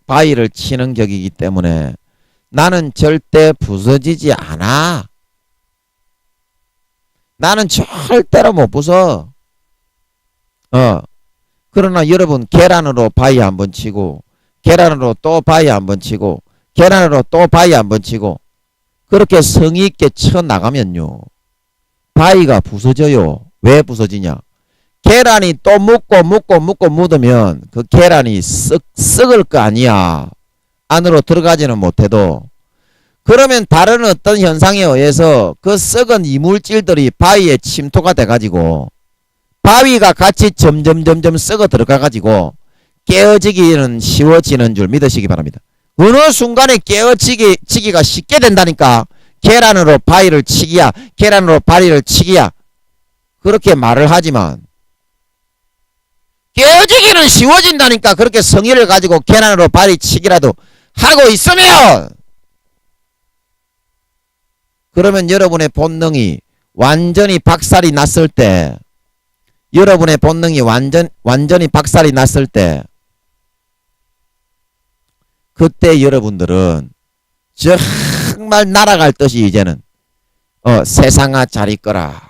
바위를 치는 격이기 때문에 나는 절대 부서지지 않아. 나는 절대로 못 부숴. 그러나 여러분 계란으로 바위 한번 치고 계란으로 또 바위 한번 치고 계란으로 또 바위 한번 치고 그렇게 성의 있게 쳐 나가면요. 바위가 부서져요. 왜 부서지냐? 계란이 또 묻고 묻으면 그 계란이 썩을 거 아니야. 안으로 들어가지는 못해도. 그러면 다른 어떤 현상에 의해서 그 썩은 이물질들이 바위에 침투가 돼가지고 바위가 같이 점점 썩어 들어가가지고 깨어지기는 쉬워지는 줄 믿으시기 바랍니다. 어느 순간에 깨어지기가 쉽게 된다니까. 계란으로 바위를 치기야. 계란으로 바위를 치기야. 그렇게 말을 하지만 깨어지기는 쉬워진다니까. 그렇게 성의를 가지고 계란으로 바위 치기라도 하고 있으면 그러면 여러분의 본능이 완전히 박살이 났을 때 여러분의 본능이 완전히 박살이 났을 때 그때 여러분들은 정말 날아갈 듯이 이제는 세상아 잘 있거라.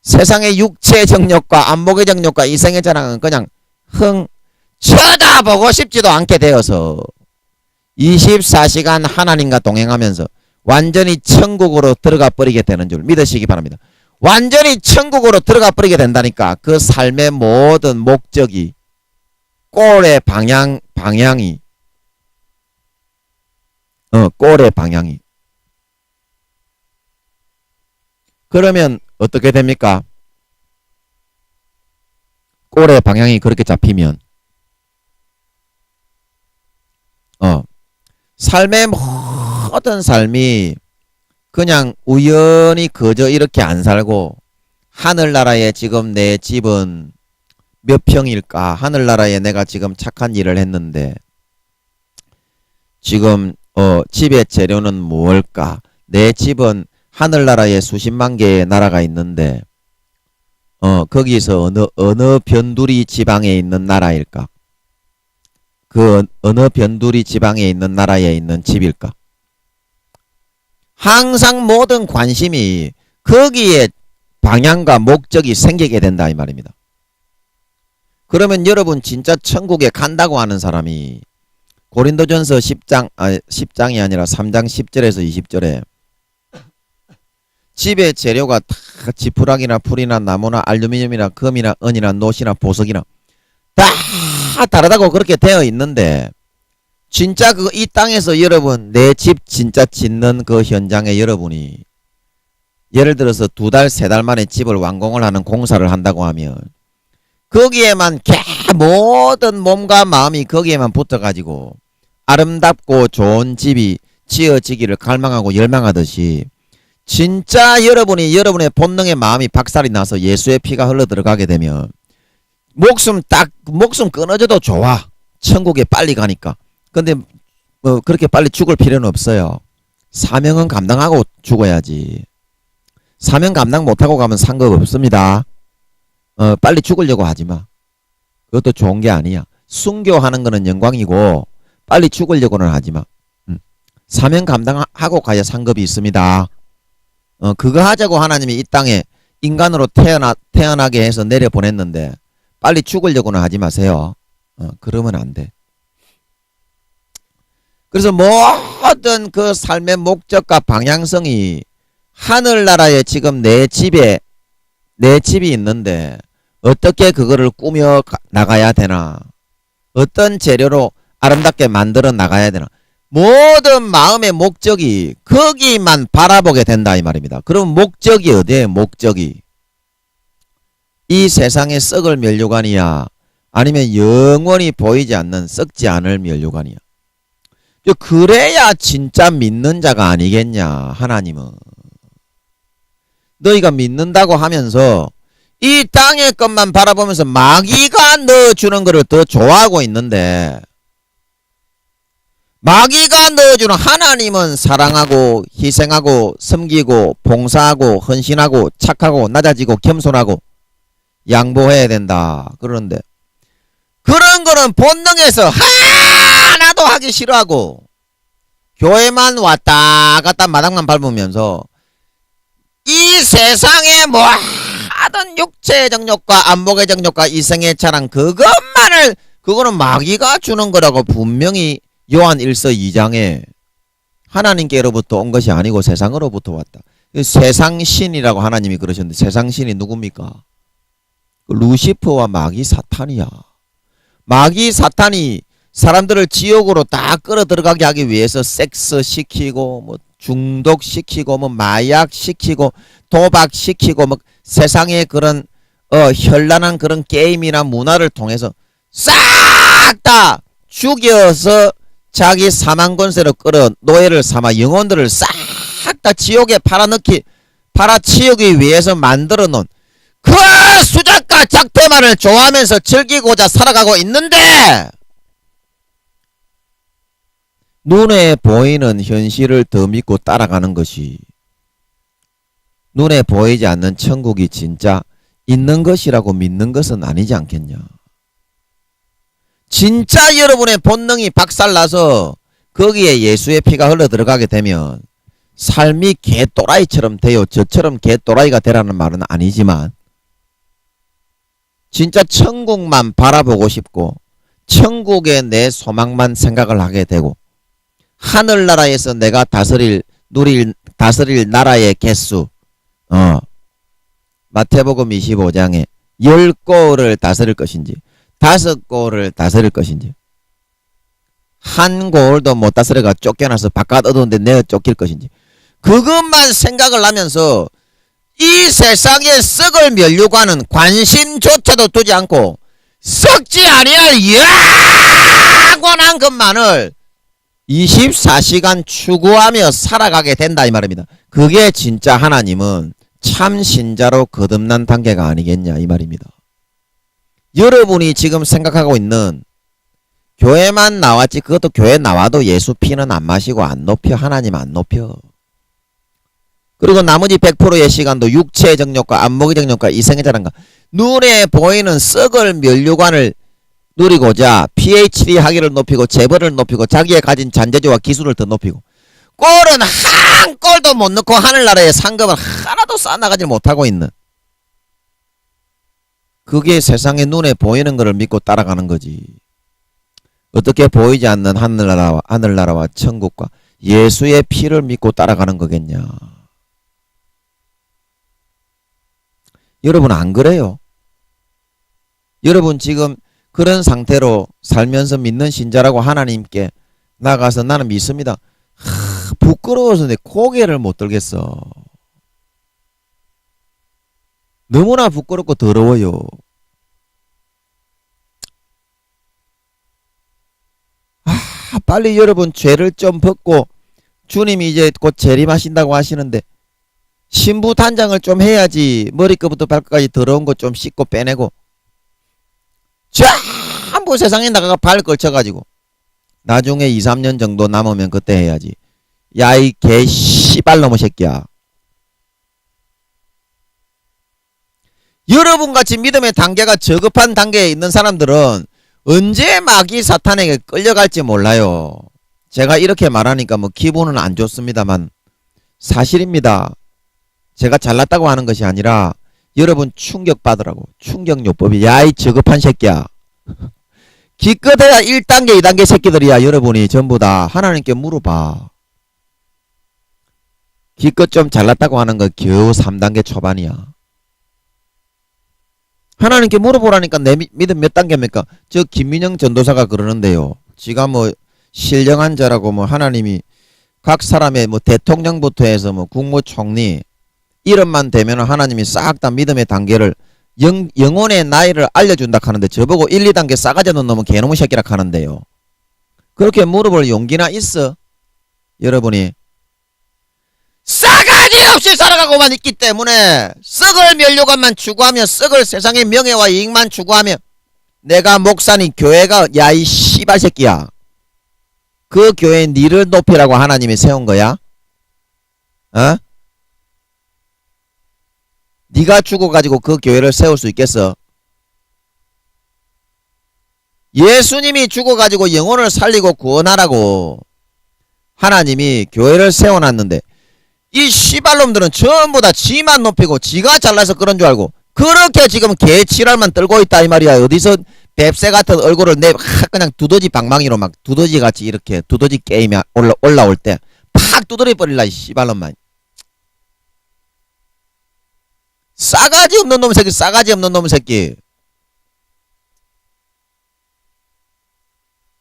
세상의 육체의 정욕과 안목의 정욕과 이생의 자랑은 그냥 쳐다보고 싶지도 않게 되어서 24시간 하나님과 동행하면서 완전히 천국으로 들어가 버리게 되는 줄 믿으시기 바랍니다. 완전히 천국으로 들어가 버리게 된다니까. 그 삶의 모든 목적이 꼴의 방향이 꼴의 방향이 그러면 어떻게 됩니까? 꼴의 방향이 그렇게 잡히면 삶의 모든 삶이 그냥 우연히 그저 이렇게 안 살고 하늘나라에 지금 내 집은 몇 평일까? 하늘나라에 내가 지금 착한 일을 했는데 지금 집의 재료는 무엇일까? 내 집은 하늘나라에 수십만 개의 나라가 있는데 거기서 어느 변두리 지방에 있는 나라일까? 그 어느 변두리 지방에 있는 나라에 있는 집일까? 항상 모든 관심이 거기에 방향과 목적이 생기게 된다 이 말입니다. 그러면 여러분 진짜 천국에 간다고 하는 사람이 고린도전서 10장이 아니라 3장 10절에서 20절에 집의 재료가 다 지푸라기나 풀이나 나무나 알루미늄이나 금이나 은이나 노시나 보석이나 다 다르다고 그렇게 되어 있는데 진짜 이 땅에서 여러분 내 집 진짜 짓는 그 현장에 여러분이 예를 들어서 2달 3달 만에 집을 완공을 하는 공사를 한다고 하면 거기에만 모든 몸과 마음이 거기에만 붙어가지고 아름답고 좋은 집이 지어지기를 갈망하고 열망하듯이 진짜 여러분의 본능의 마음이 박살이 나서 예수의 피가 흘러 들어가게 되면 목숨 끊어져도 좋아. 천국에 빨리 가니까. 근데 그렇게 빨리 죽을 필요는 없어요. 사명은 감당하고 죽어야지. 사명 감당 못하고 가면 상관 없습니다. 빨리 죽으려고 하지마. 그것도 좋은 게 아니야. 순교하는 거는 영광이고 빨리 죽으려고는 하지마. 사명 감당하고 가야 상급이 있습니다. 그거 하자고 하나님이 이 땅에 인간으로 태어나게 해서 내려보냈는데 빨리 죽으려고는 하지 마세요. 그러면 안 돼. 그래서 모든 그 삶의 목적과 방향성이 하늘나라에 지금 내 집이 있는데 어떻게 그거를 꾸며 나가야 되나? 어떤 재료로 아름답게 만들어 나가야 되나? 모든 마음의 목적이 거기만 바라보게 된다 이 말입니다. 그럼 목적이 어디에? 목적이 이 세상의 썩을 면류관이야? 아니면 영원히 보이지 않는 썩지 않을 면류관이야? 그래야 진짜 믿는 자가 아니겠냐. 하나님은 너희가 믿는다고 하면서 이 땅의 것만 바라보면서 마귀가 넣어주는 것을 더 좋아하고 있는데 마귀가 넣어주는 하나님은 사랑하고 희생하고 섬기고 봉사하고 헌신하고 착하고 낮아지고 겸손하고 양보해야 된다. 그러는데 그런 거는 본능에서 하나도 하기 싫어하고 교회만 왔다 갔다 마당만 밟으면서 이 세상에 뭐 하던 육체의 정욕과 안목의 정욕과 이성의 자랑 그거는 마귀가 주는 거라고 분명히 요한 1서 2장에 하나님께로부터 온 것이 아니고 세상으로부터 왔다. 세상신이라고 하나님이 그러셨는데 세상신이 누굽니까? 루시퍼와 마귀 사탄이야. 마귀 사탄이 사람들을 지옥으로 다 끌어 들어가게 하기 위해서 섹스 시키고 뭐 중독시키고 뭐 마약시키고 도박시키고 뭐 세상의 그런 현란한 그런 게임이나 문화를 통해서 싹 다 죽여서 자기 사망 권세로 끌어 노예를 삼아 영혼들을 싹 다 지옥에 팔아치우기 위해서 만들어 놓은 그 수작과 작태만을 좋아하면서 즐기고자 살아가고 있는데 눈에 보이는 현실을 더 믿고 따라가는 것이 눈에 보이지 않는 천국이 진짜 있는 것이라고 믿는 것은 아니지 않겠냐. 진짜 여러분의 본능이 박살나서 거기에 예수의 피가 흘러 들어가게 되면 삶이 개또라이처럼 돼요. 저처럼 개또라이가 되라는 말은 아니지만 진짜 천국만 바라보고 싶고 천국에 내 소망만 생각을 하게 되고 하늘나라에서 내가 다스릴 나라의 개수 마태복음 25장에 10골을 다스릴 것인지 5골을 다스릴 것인지 한 골도 못 다스려가 쫓겨나서 바깥 어두운데 내어 쫓길 것인지 그것만 생각을 하면서 이 세상에 썩을 면류관은 관심조차도 두지 않고 썩지 아니할 영원한 것만을 24시간 추구하며 살아가게 된다 이 말입니다. 그게 진짜 하나님은 참 신자로 거듭난 단계가 아니겠냐 이 말입니다. 여러분이 지금 생각하고 있는 교회만 나왔지 그것도 교회 나와도 예수 피는 안 마시고 안 높여. 하나님 안 높여. 그리고 나머지 100%의 시간도 육체의 정욕과 안목의 정욕과 이성의 자랑과 눈에 보이는 썩을 면류관을 누리고자 PhD 학위를 높이고 재벌을 높이고 자기의 가진 잔재주와 기술을 더 높이고 꼴은 한 꼴도 못 넣고 하늘나라의 상급을 하나도 쌓아나가지 못하고 있는 그게 세상의 눈에 보이는 것을 믿고 따라가는 거지. 어떻게 보이지 않는 하늘나라와 천국과 예수의 피를 믿고 따라가는 거겠냐. 여러분 안 그래요? 여러분 지금 그런 상태로 살면서 믿는 신자라고 하나님께 나가서 나는 믿습니다. 부끄러워서 내 고개를 못 들겠어. 너무나 부끄럽고 더러워요. 빨리 여러분 죄를 좀 벗고 주님이 이제 곧 재림하신다고 하시는데 신부 단장을 좀 해야지. 머리끝부터 발끝까지 더러운 거 좀 씻고 빼내고 전부 세상에 나가가 발 걸쳐가지고 나중에 2, 3년 정도 남으면 그때 해야지. 야 이 개 씨발놈의 새끼야. 여러분같이 믿음의 단계가 저급한 단계에 있는 사람들은 언제 마귀 사탄에게 끌려갈지 몰라요. 제가 이렇게 말하니까 뭐 기분은 안 좋습니다만 사실입니다. 제가 잘났다고 하는 것이 아니라 여러분 충격받으라고. 충격요법이. 야 이 저급한 새끼야. 기껏해야 1단계 2단계 새끼들이야. 여러분이 전부 다 하나님께 물어봐. 기껏 좀 잘났다고 하는 거 겨우 3단계 초반이야. 하나님께 물어보라니까. 내 믿음 몇 단계입니까? 저 김민영 전도사가 그러는데요. 지가 뭐 신령한 자라고 뭐 하나님이 각 사람의 뭐 대통령부터 해서 뭐 국무총리 이름만 되면 하나님이 싹 다 믿음의 단계를 영혼의 나이를 알려준다 하는데 저보고 1, 2단계 싸가지 없는 놈은 개놈의 새끼라 하는데요. 그렇게 물어볼 용기나 있어? 여러분이 싸가지 없이 살아가고만 있기 때문에 썩을 면류관만 추구하며 썩을 세상의 명예와 이익만 추구하며 내가 목사니 교회가 야 이 씨발 새끼야. 그 교회에 니를 높이라고 하나님이 세운 거야? 어? 니가 죽어가지고 그 교회를 세울 수 있겠어? 예수님이 죽어가지고 영혼을 살리고 구원하라고 하나님이 교회를 세워놨는데 이 씨발놈들은 전부 다 지만 높이고 지가 잘나서 그런 줄 알고 그렇게 지금 개치랄만 떨고 있다 이 말이야. 어디서 뱁새 같은 얼굴을 그냥 두더지 방망이로 막 두더지같이 이렇게 두더지 게임이 올라올 때 팍 두드려 버릴라 이 씨발놈만. 싸가지 없는 놈 새끼, 싸가지 없는 놈 새끼.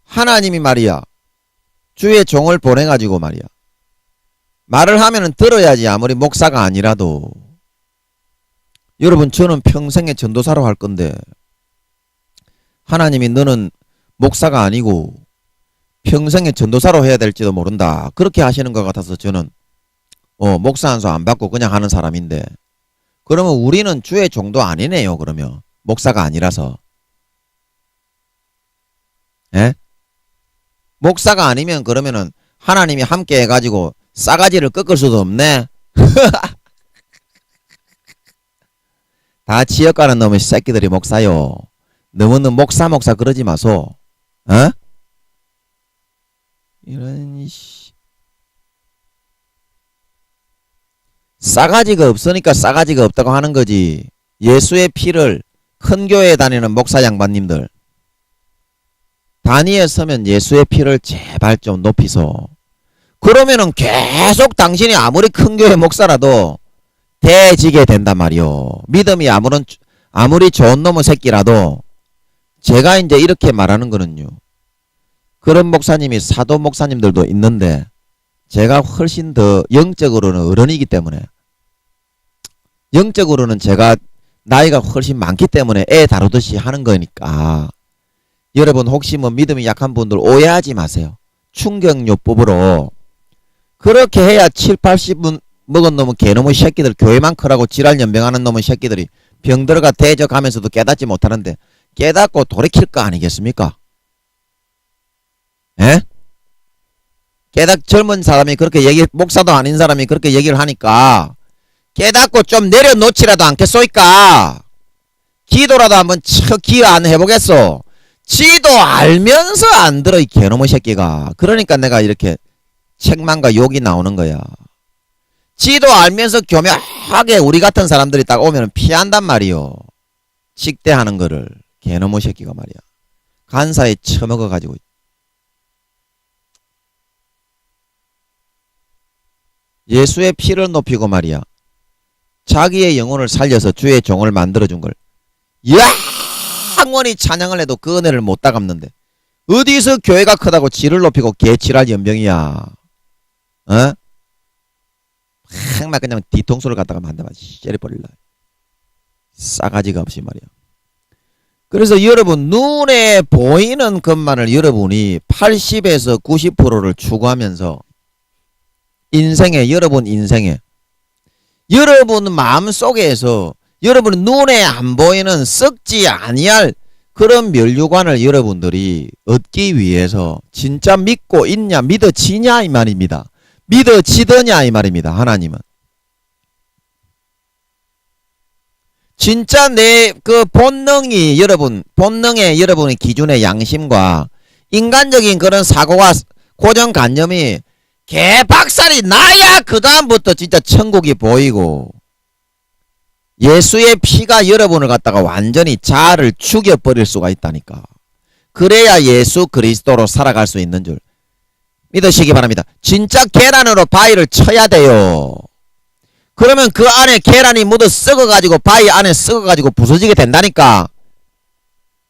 하나님이 말이야 주의 종을 보내가지고 말이야 말을 하면은 들어야지. 아무리 목사가 아니라도. 여러분 저는 평생에 전도사로 할 건데 하나님이 너는 목사가 아니고 평생에 전도사로 해야 될지도 모른다 그렇게 하시는 것 같아서 저는 목사 한 수 안 받고 그냥 하는 사람인데, 그러면 우리는 주의 종도 아니네요. 그러면 목사가 아니라서. 예? 목사가 아니면 그러면은 하나님이 함께 해가지고 싸가지를 꺾을 수도 없네. 다 지역 가는 놈의 새끼들이 목사요. 너무는 목사 그러지 마소. 어? 이런 싸가지가 없으니까 싸가지가 없다고 하는 거지. 예수의 피를 큰 교회에 다니는 목사 양반님들 단위에 서면 예수의 피를 제발 좀 높이소. 그러면은 계속 당신이 아무리 큰 교회 목사라도 대지게 된단 말이오. 믿음이 아무리 좋은 놈의 새끼라도. 제가 이제 이렇게 말하는 거는요, 그런 목사님이 사도 목사님들도 있는데 제가 훨씬 더 영적으로는 어른이기 때문에, 영적으로는 제가 나이가 훨씬 많기 때문에 애 다루듯이 하는 거니까 여러분 혹시 뭐 믿음이 약한 분들 오해하지 마세요. 충격요법으로 그렇게 해야 7, 80분 먹은 놈은 개놈의 새끼들, 교회만 크라고 지랄 연병하는 놈의 새끼들이 병들어가 대적하면서도 깨닫지 못하는데 깨닫고 돌이킬 거 아니겠습니까? 예? 젊은 사람이 그렇게 목사도 아닌 사람이 그렇게 얘기를 하니까 깨닫고 좀 내려놓지라도 않겠소이까? 기도라도 한번 기회 안 해보겠소? 지도 알면서 안 들어 이 개놈의 새끼가. 그러니까 내가 이렇게 책망과 욕이 나오는 거야. 지도 알면서 교묘하게 우리 같은 사람들이 딱 오면 피한단 말이요. 식대하는 거를. 개놈의 새끼가 말이야. 간사에 처먹어가지고. 예수의 피를 높이고 말이야. 자기의 영혼을 살려서 주의 종을 만들어준 걸 영원히 찬양을 해도 그 은혜를 못 따갚는데 어디서 교회가 크다고 지를 높이고 개치랄 연병이야. 어? 항상 그냥 뒤통수를 갖다가 만다마 째려버릴라. 싸가지가 없이 말이야. 그래서 여러분 눈에 보이는 것만을 여러분이 80에서 90%를 추구하면서 여러분 인생에 여러분 마음속에서 여러분 눈에 안 보이는 썩지 아니할 그런 면류관을 여러분들이 얻기 위해서 진짜 믿고 있냐 믿어지냐 이 말입니다. 믿어지더냐 이 말입니다. 하나님은 진짜 내 그 본능에 여러분의 기준의 양심과 인간적인 그런 사고와 고정관념이 개박살이 나야 그 다음부터 진짜 천국이 보이고 예수의 피가 여러분을 갖다가 완전히 자아를 죽여버릴 수가 있다니까. 그래야 예수 그리스도로 살아갈 수 있는 줄 믿으시기 바랍니다. 진짜 계란으로 바위를 쳐야 돼요. 그러면 그 안에 계란이 묻어 썩어가지고 바위 안에 썩어가지고 부서지게 된다니까.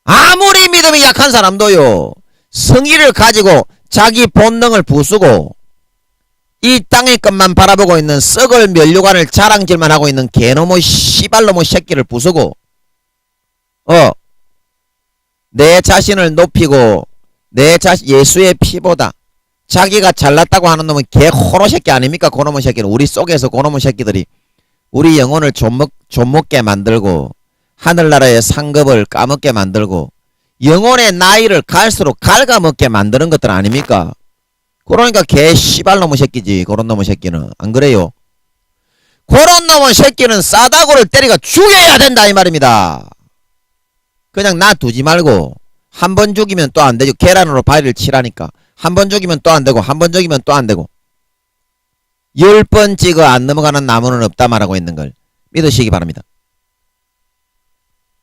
아무리 믿음이 약한 사람도요, 성의를 가지고 자기 본능을 부수고 이 땅의 것만 바라보고 있는 썩을 면류관을 자랑질만 하고 있는 개놈의 씨발놈의 새끼를 부수고 내 자신을 높이고 예수의 피보다 자기가 잘났다고 하는 놈은 개 호로 새끼 아닙니까? 그놈의 새끼는 우리 속에서 그놈의 새끼들이 우리 영혼을 좀먹게 만들고 하늘나라의 상급을 까먹게 만들고 영혼의 나이를 갈수록 갉아먹게 만드는 것들 아닙니까? 그러니까 개 씨발놈의 새끼지. 그런 놈의 새끼는 안 그래요? 그런 놈의 새끼는 싸다구를 때리가 죽여야 된다 이 말입니다. 그냥 놔두지 말고 한 번 죽이면 또 안 되죠. 계란으로 바위를 치라니까. 한 번 죽이면 또 안 되고 한 번 죽이면 또 안 되고 10번 찍어 안 넘어가는 나무는 없다 말하고 있는 걸 믿으시기 바랍니다.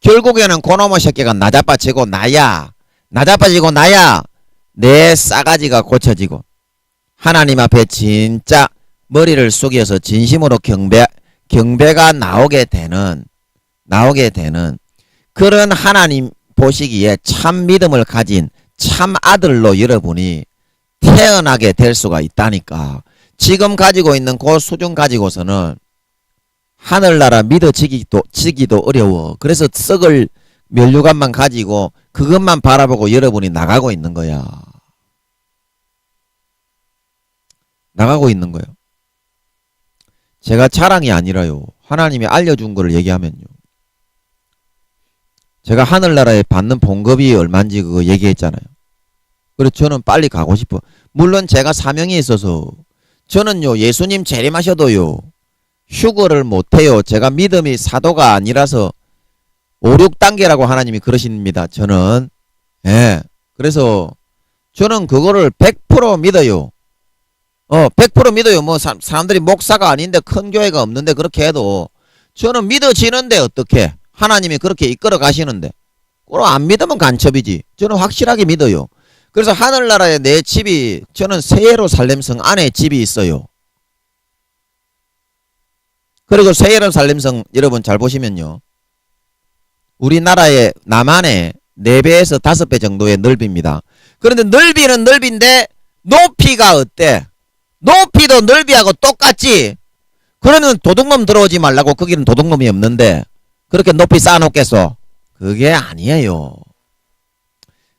결국에는 그놈의 새끼가 나자빠지고 나야, 나자빠지고 나야 내 싸가지가 고쳐지고 하나님 앞에 진짜 머리를 숙여서 진심으로 경배가 나오게 되는 그런 하나님 보시기에 참 믿음을 가진 참 아들로 여러분이 태어나게 될 수가 있다니까. 지금 가지고 있는 그 수준 가지고서는 하늘나라 믿어지기도 어려워. 그래서 썩을 면류관만 가지고 그것만 바라보고 여러분이 나가고 있는 거야. 나가고 있는 거예요. 제가 자랑이 아니라요. 하나님이 알려준 거를 얘기하면요. 제가 하늘나라에 받는 봉급이 얼마인지 그거 얘기했잖아요. 그래서 저는 빨리 가고 싶어. 물론 제가 사명이 있어서 저는요 예수님 재림하셔도요 휴거를 못해요. 제가 믿음이 사도가 아니라서 5, 6단계라고 하나님이 그러십니다. 저는 예. 그래서 저는 그거를 100% 믿어요. 100% 믿어요. 뭐 사람들이 목사가 아닌데 큰 교회가 없는데 그렇게 해도 저는 믿어지는데 어떻게 하나님이 그렇게 이끌어 가시는데 그럼 안 믿으면 간첩이지. 저는 확실하게 믿어요. 그래서 하늘나라에 내 집이 저는 새 예루살렘성 안에 집이 있어요. 그리고 새 예루살렘성 여러분 잘 보시면요. 우리나라의 남한의 4배에서 5배 정도의 넓이입니다. 그런데 넓이는 넓인데 높이가 어때? 높이도 넓이하고 똑같지? 그러면 도둑놈 들어오지 말라고 거기는 도둑놈이 없는데 그렇게 높이 쌓아놓겠어? 그게 아니에요.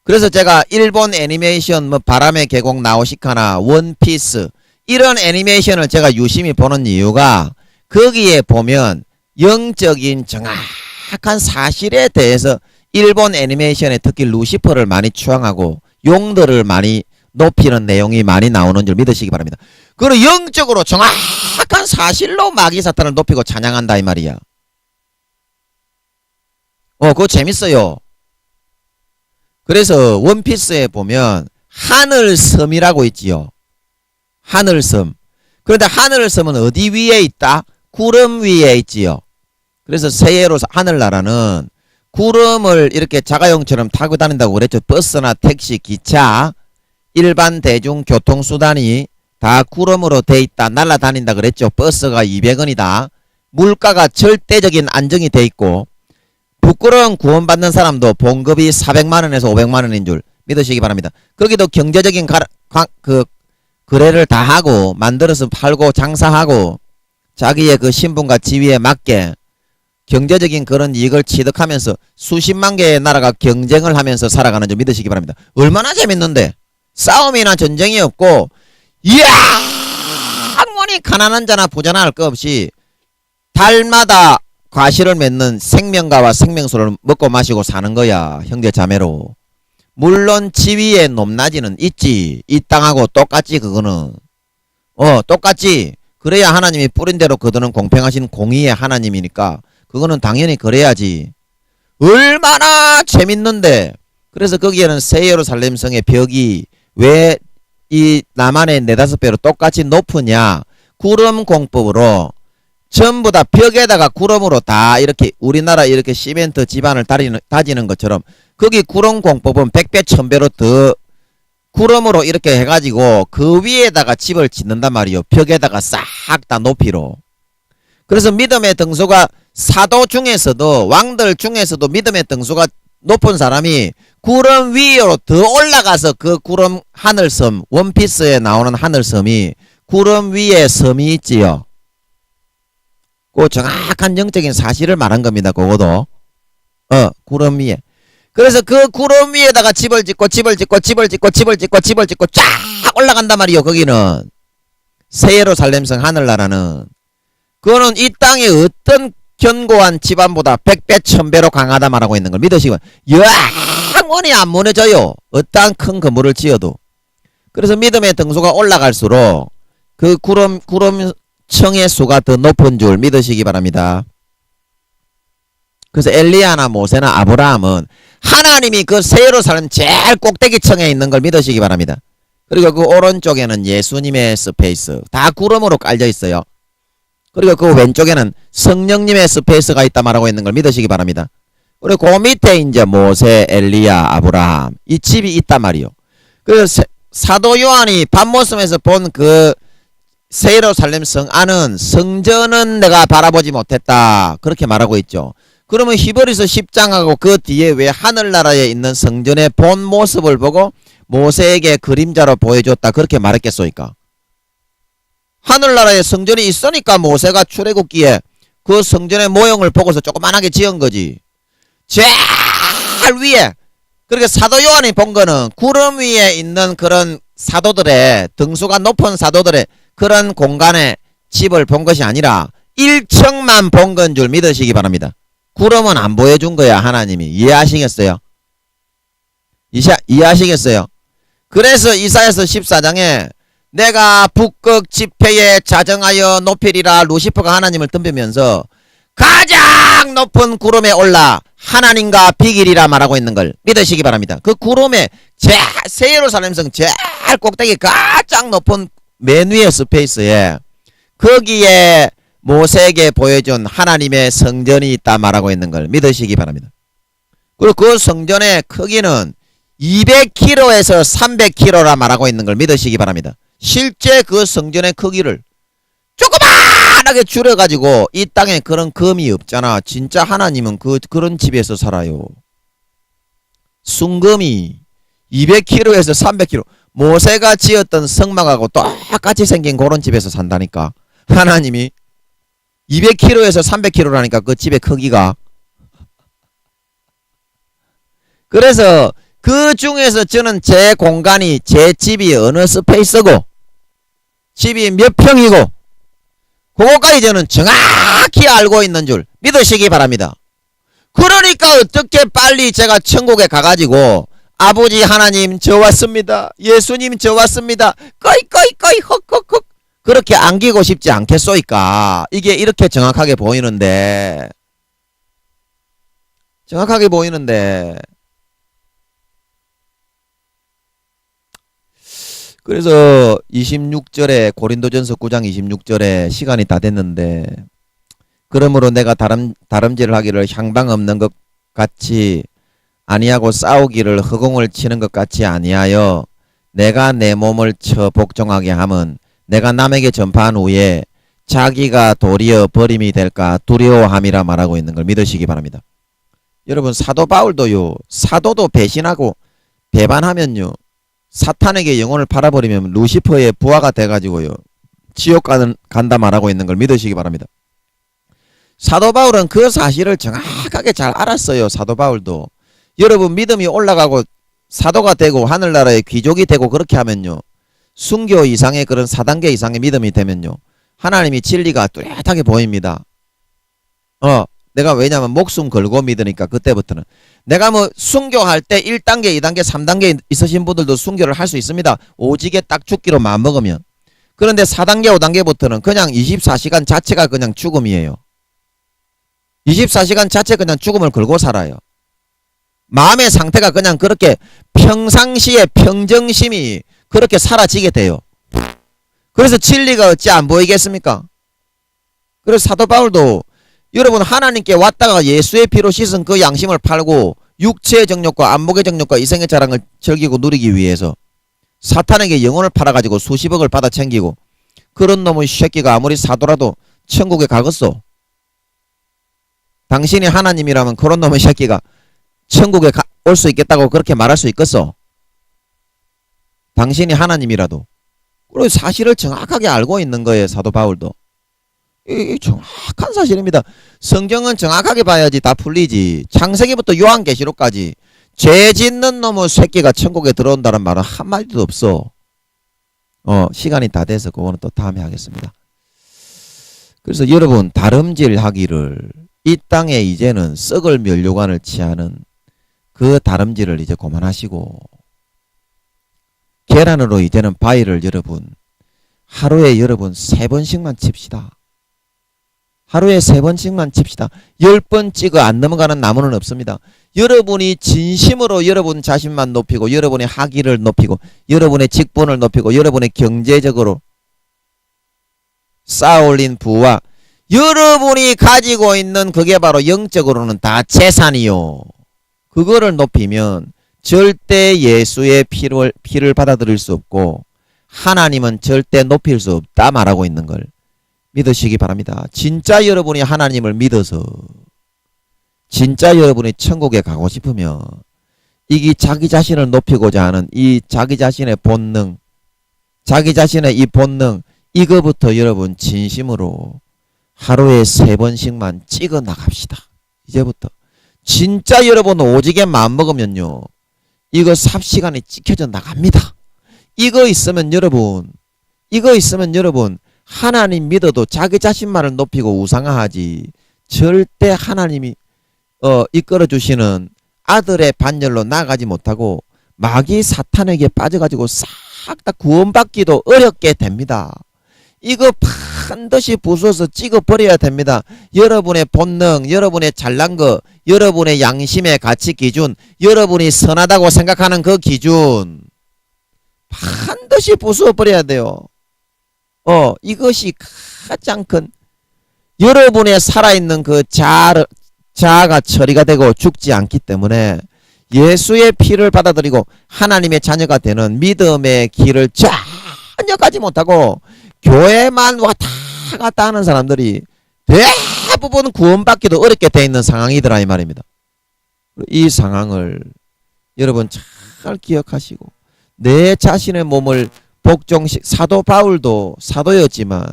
그래서 제가 일본 애니메이션 뭐 바람의 계곡 나우시카나 원피스 이런 애니메이션을 제가 유심히 보는 이유가 거기에 보면 영적인 정확한 사실에 대해서 일본 애니메이션에 특히 루시퍼를 많이 추앙하고 용들을 많이 높이는 내용이 많이 나오는 줄 믿으시기 바랍니다. 그리고 영적으로 정확한 사실로 마귀사탄을 높이고 찬양한다 이 말이야. 그거 재밌어요. 그래서 원피스에 보면 하늘섬이라고 있지요. 하늘섬. 그런데 하늘섬은 어디 위에 있다? 구름 위에 있지요. 그래서 새해로 하늘나라는 구름을 이렇게 자가용처럼 타고 다닌다고 그랬죠. 버스나 택시, 기차, 일반 대중교통수단이 다 구름으로 돼 있다. 날아다닌다 그랬죠. 버스가 200원이다. 물가가 절대적인 안정이 돼 있고 부끄러운 구원받는 사람도 봉급이 400만원에서 500만원인 줄 믿으시기 바랍니다. 거기도 경제적인 거래를 다 하고 만들어서 팔고 장사하고 자기의 그 신분과 지위에 맞게 경제적인 그런 이익을 취득하면서 수십만 개의 나라가 경쟁을 하면서 살아가는 줄 믿으시기 바랍니다. 얼마나 재밌는데 싸움이나 전쟁이 없고 이야 항원이 가난한 자나 부자나 할 것 없이 달마다 과실을 맺는 생명가와 생명수를 먹고 마시고 사는 거야. 형제 자매로. 물론 지위의 높낮이는 있지. 이 땅하고 똑같지 그거는. 똑같지. 그래야 하나님이 뿌린 대로 거두는 공평하신 공의의 하나님이니까 그거는 당연히 그래야지. 얼마나 재밌는데. 그래서 거기에는 새 예루살렘 성의 벽이 왜 이 남한의 4-5배로 똑같이 높으냐. 구름 공법으로 전부 다 벽에다가 구름으로 다 이렇게 우리나라 이렇게 시멘트 집안을 다지는 것처럼 거기 구름 공법은 100배 1000배로 더 구름으로 이렇게 해가지고 그 위에다가 집을 짓는단 말이요. 벽에다가 싹 다 높이로. 그래서 믿음의 등수가 사도 중에서도 왕들 중에서도 믿음의 등수가 높은 사람이 구름 위로 더 올라가서 그 구름 하늘섬 원피스에 나오는 하늘섬이 구름 위에 섬이 있지요. 그 정확한 영적인 사실을 말한 겁니다. 그거도 구름 위에. 그래서 그 구름 위에다가 집을 짓고 쫙 올라간단 말이요. 거기는 새 예루살렘성 하늘나라는 그거는 이 땅의 어떤 견고한 집안보다 100배 1000배로 강하다 말하고 있는 걸 믿으시고 영원히 안 무너져요. 어떠한 큰 건물을 지어도. 그래서 믿음의 등수가 올라갈수록 그 구름청의 수가 더 높은 줄 믿으시기 바랍니다. 그래서 엘리야나 모세나 아브라함은 하나님이 그 새 예루살렘 제일 꼭대기층에 있는 걸 믿으시기 바랍니다. 그리고 그 오른쪽에는 예수님의 스페이스 다 구름으로 깔려 있어요. 그리고 그 왼쪽에는 성령님의 스페이스가 있다 말하고 있는 걸 믿으시기 바랍니다. 그리고 그 밑에 이제 모세, 엘리야, 아브라함 이 집이 있단 말이요. 그래서 사도 요한이 밤모섬에서 본 그 세예루살렘 성 안은 성전은 내가 바라보지 못했다 그렇게 말하고 있죠. 그러면 히브리서 10장하고 그 뒤에 왜 하늘나라에 있는 성전의 본 모습을 보고 모세에게 그림자로 보여줬다 그렇게 말했겠소이까? 하늘나라에 성전이 있으니까 모세가 출애굽기에 그 성전의 모형을 보고서 조그만하게 지은 거지. 제일 위에 그렇게 사도 요한이 본 거는 구름 위에 있는 그런 사도들의 등수가 높은 사도들의 그런 공간에 집을 본 것이 아니라 1층만 본 건 줄 믿으시기 바랍니다. 구름은 안 보여준 거야 하나님이. 이해하시겠어요? 이해하시겠어요? 그래서 이사야서 14장에 내가 북극 지폐에 자정하여 높이리라 루시퍼가 하나님을 덤비면서 가장 높은 구름에 올라 하나님과 비기리라 말하고 있는 걸 믿으시기 바랍니다. 그 구름에 세예루살렘성 제일 꼭대기 가장 높은 맨 위의 스페이스에 거기에 모세에게 보여준 하나님의 성전이 있다 말하고 있는 걸 믿으시기 바랍니다. 그리고 그 성전의 크기는 200km에서 300km라 말하고 있는 걸 믿으시기 바랍니다. 실제 그 성전의 크기를 조그만하게 줄여가지고 이 땅에 그런 금이 없잖아. 진짜 하나님은 그런 집에서 살아요. 순금이 200km에서 300km 모세가 지었던 성막하고 똑같이 생긴 그런 집에서 산다니까. 하나님이 200km에서 300km라니까 그 집의 크기가. 그래서 그 중에서 저는 제 공간이 제 집이 어느 스페이스고 집이 몇 평이고 그거까지 저는 정확히 알고 있는 줄 믿으시기 바랍니다. 그러니까 어떻게 빨리 제가 천국에 가가지고 아버지 하나님 저 왔습니다. 예수님 저 왔습니다. 꺼이 헉 그렇게 안기고 싶지 않겠소이까. 이게 이렇게 정확하게 보이는데 그래서 26절에 고린도전서 9장 26절에 시간이 다 됐는데 그러므로 내가 다름질을 하기를 향방 없는 것 같이 아니하고 싸우기를 허공을 치는 것 같이 아니하여 내가 내 몸을 쳐 복종하게 함은 내가 남에게 전파한 후에 자기가 도리어 버림이 될까 두려워함이라 말하고 있는 걸 믿으시기 바랍니다. 여러분 사도 바울도요. 사도도 배신하고 배반하면요. 사탄에게 영혼을 팔아버리면 루시퍼의 부하가 돼가지고요. 지옥 간다 말하고 있는 걸 믿으시기 바랍니다. 사도 바울은 그 사실을 정확하게 잘 알았어요. 사도 바울도. 여러분 믿음이 올라가고 사도가 되고 하늘나라의 귀족이 되고 그렇게 하면요. 순교 이상의 그런 4단계 이상의 믿음이 되면요. 하나님이 진리가 뚜렷하게 보입니다. 내가 왜냐면 목숨 걸고 믿으니까 그때부터는. 내가 뭐 순교할 때 1단계, 2단계, 3단계 있으신 분들도 순교를 할 수 있습니다. 오직에 딱 죽기로 마음먹으면. 그런데 4단계, 5단계부터는 그냥 24시간 자체가 그냥 죽음이에요. 24시간 자체 그냥 죽음을 걸고 살아요. 마음의 상태가 그냥 그렇게 평상시에 평정심이 그렇게 사라지게 돼요. 그래서 진리가 어찌 안 보이겠습니까? 그래서 사도 바울도 여러분 하나님께 왔다가 예수의 피로 씻은 그 양심을 팔고 육체의 정욕과 안목의 정욕과 이생의 자랑을 즐기고 누리기 위해서 사탄에게 영혼을 팔아가지고 수십억을 받아 챙기고 그런 놈의 새끼가 아무리 사도라도 천국에 가겠소? 당신이 하나님이라면 그런 놈의 새끼가 천국에 올 수 있겠다고 그렇게 말할 수 있겠어? 당신이 하나님이라도. 그리고 사실을 정확하게 알고 있는 거예요. 사도 바울도. 이게 정확한 사실입니다. 성경은 정확하게 봐야지 다 풀리지. 창세기부터 요한계시록까지 죄 짓는 놈의 새끼가 천국에 들어온다는 말은 한마디도 없어. 시간이 다 돼서 그거는 또 다음에 하겠습니다. 그래서 여러분 다름질 하기를 이 땅에 이제는 썩을 면류관을 취하는 그 다름질을 이제 그만하시고 계란으로 이제는 바위를 여러분 하루에 여러분 3번씩만 칩시다. 하루에 3번씩만 칩시다. 10번 찍어 안 넘어가는 나무는 없습니다. 여러분이 진심으로 여러분 자신만 높이고 여러분의 학위를 높이고 여러분의 직분을 높이고 여러분의 경제적으로 쌓아올린 부와 여러분이 가지고 있는 그게 바로 영적으로는 다 재산이요. 그거를 높이면 절대 예수의 피를 받아들일 수 없고 하나님은 절대 높일 수 없다 말하고 있는 걸 믿으시기 바랍니다. 진짜 여러분이 하나님을 믿어서 진짜 여러분이 천국에 가고 싶으면 이게 자기 자신을 높이고자 하는 이 자기 자신의 본능, 자기 자신의 이 본능, 이거부터 여러분 진심으로 하루에 3번씩만 찍어 나갑시다. 이제부터 진짜 여러분 오지게 마음먹으면요 이거 삽시간에 찍혀져 나갑니다. 이거 있으면 여러분 하나님 믿어도 자기 자신만을 높이고 우상화하지 절대 하나님이 이끌어 주시는 아들의 반열로 나가지 못하고 마귀 사탄에게 빠져가지고 싹 다 구원받기도 어렵게 됩니다. 이거 반드시 부숴서 찍어버려야 됩니다. 여러분의 본능, 여러분의 잘난 거, 여러분의 양심의 가치 기준, 여러분이 선하다고 생각하는 그 기준 반드시 부숴버려야 돼요. 이것이 가장 큰 여러분의 살아있는 그 자아가 처리가 되고 죽지 않기 때문에 예수의 피를 받아들이고 하나님의 자녀가 되는 믿음의 길을 전혀 가지 못하고 교회만 왔다 갔다 하는 사람들이 대부분 구원받기도 어렵게 돼 있는 상황이더라 이 말입니다. 이 상황을 여러분 잘 기억하시고 내 자신의 몸을 사도 바울도 사도였지만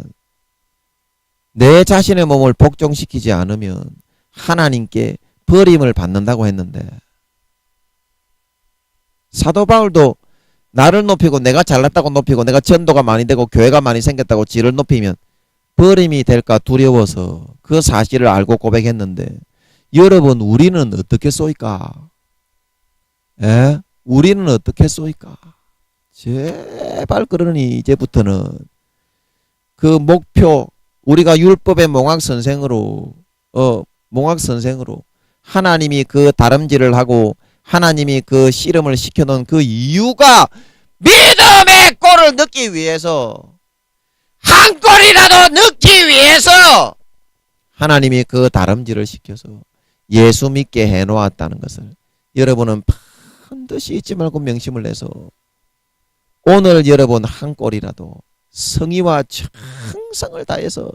내 자신의 몸을 복종시키지 않으면 하나님께 버림을 받는다고 했는데 사도 바울도 나를 높이고 내가 잘났다고 높이고 내가 전도가 많이 되고 교회가 많이 생겼다고 지를 높이면 버림이 될까 두려워서 그 사실을 알고 고백했는데 여러분 우리는 어떻게 쏘일까? 우리는 어떻게 쏘일까? 제발 그러니 이제부터는 그 목표 우리가 율법의 몽학선생으로 하나님이 그 다름질을 하고 하나님이 그 씨름을 시켜놓은 그 이유가 믿음의 꼴을 넣기 위해서 한 꼴이라도 넣기 위해서 하나님이 그 다름질을 시켜서 예수 믿게 해놓았다는 것을 여러분은 반드시 잊지 말고 명심을 해서 오늘 여러분 한 꼴이라도 성의와 정성을 다해서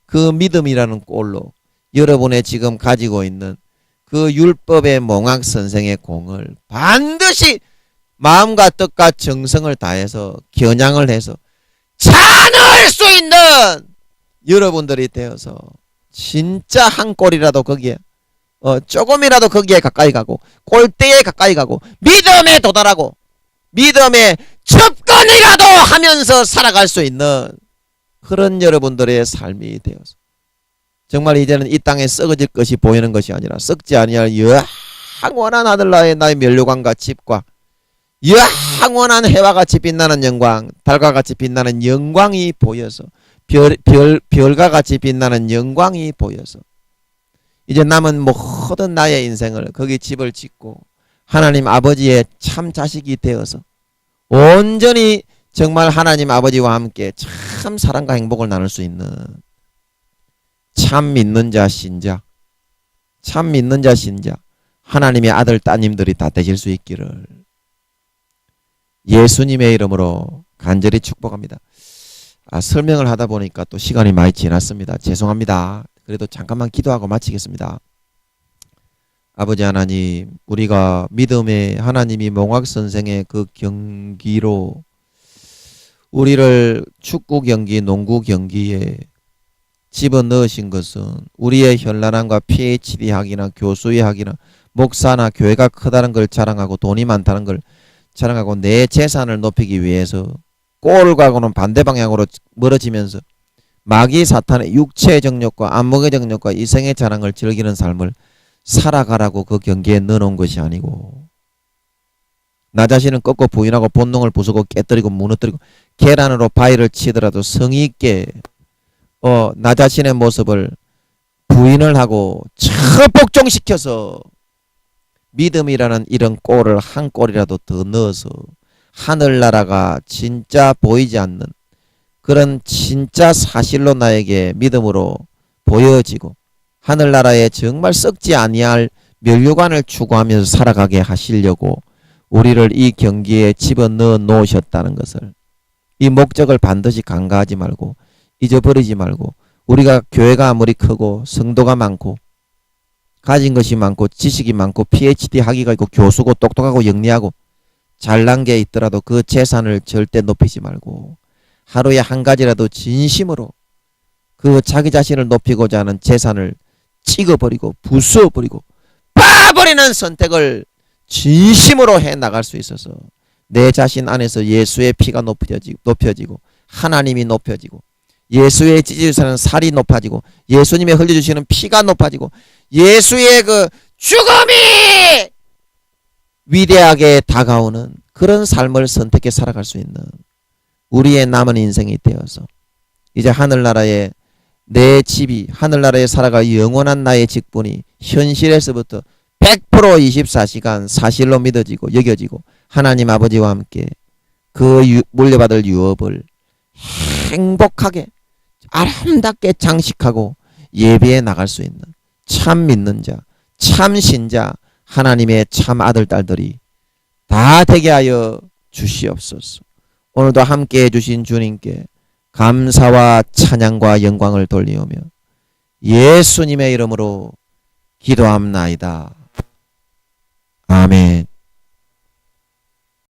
그 믿음이라는 꼴로 여러분의 지금 가지고 있는 그 율법의 몽학 선생의 공을 반드시 마음과 뜻과 정성을 다해서 겨냥을 해서 찬을 수 있는 여러분들이 되어서 진짜 한 꼴이라도 거기에 조금이라도 거기에 가까이 가고 골대에 가까이 가고 믿음에 도달하고 믿음의 접근이라도 하면서 살아갈 수 있는 그런 여러분들의 삶이 되어서 정말 이제는 이 땅에 썩어질 것이 보이는 것이 아니라 썩지 아니할 영원한 하늘나라의 나의 면류관과 집과 영원한 해와 같이 빛나는 영광, 달과 같이 빛나는 영광이 보여서 별과 같이 빛나는 영광이 보여서 이제 남은 모든 나의 인생을 거기 집을 짓고 하나님 아버지의 참 자식이 되어서 온전히 정말 하나님 아버지와 함께 참 사랑과 행복을 나눌 수 있는 참 믿는 자 신자 하나님의 아들 따님들이 다 되실 수 있기를 예수님의 이름으로 간절히 축복합니다. 설명을 하다 보니까 또 시간이 많이 지났습니다. 죄송합니다. 그래도 잠깐만 기도하고 마치겠습니다. 아버지 하나님, 우리가 믿음의 하나님이 몽학선생의 그 경기로 우리를 축구 경기, 농구 경기에 집어넣으신 것은 우리의 현란함과 PhD 학이나 교수의 학이나 목사나 교회가 크다는 걸 자랑하고 돈이 많다는 걸 자랑하고 내 재산을 높이기 위해서 꼴과고는 반대 방향으로 멀어지면서 마귀 사탄의 육체의 정욕과 안목의 정욕과 이생의 자랑을 즐기는 삶을 살아가라고 그 경기에 넣어놓은 것이 아니고 나 자신은 꺾고 부인하고 본능을 부수고 깨뜨리고 무너뜨리고 계란으로 바위를 치더라도 성의 있게 나 자신의 모습을 부인을 하고 복종시켜서 믿음이라는 이런 꼴을 한 꼴이라도 더 넣어서 하늘나라가 진짜 보이지 않는 그런 진짜 사실로 나에게 믿음으로 보여지고 하늘나라에 정말 썩지 아니할 면류관을 추구하면서 살아가게 하시려고 우리를 이 경기에 집어넣어 놓으셨다는 것을, 이 목적을 반드시 간과하지 말고 잊어버리지 말고, 우리가 교회가 아무리 크고 성도가 많고 가진 것이 많고 지식이 많고 PhD 학위가 있고 교수고 똑똑하고 영리하고 잘난 게 있더라도 그 재산을 절대 높이지 말고 하루에 한 가지라도 진심으로 그 자기 자신을 높이고자 하는 재산을 찍어버리고 부숴버리고 빠버리는 선택을 진심으로 해 나갈 수 있어서 내 자신 안에서 예수의 피가 높여지고 하나님이 높여지고 예수의 찢어주시는 살이 높아지고 예수님의 흘려주시는 피가 높아지고 예수의 그 죽음이 위대하게 다가오는 그런 삶을 선택해 살아갈 수 있는 우리의 남은 인생이 되어서 이제 하늘나라에 내 집이 하늘나라에 살아갈 영원한 나의 직분이 현실에서부터 100% 24시간 사실로 믿어지고 여겨지고 하나님 아버지와 함께 그 물려받을 유업을 행복하게 아름답게 장식하고 예배해 나갈 수 있는 참 믿는 자, 참 신자, 하나님의 참 아들 딸들이 다 되게 하여 주시옵소서. 오늘도 함께 해주신 주님께 감사와 찬양과 영광을 돌리오며 예수님의 이름으로 기도합나이다. 아멘.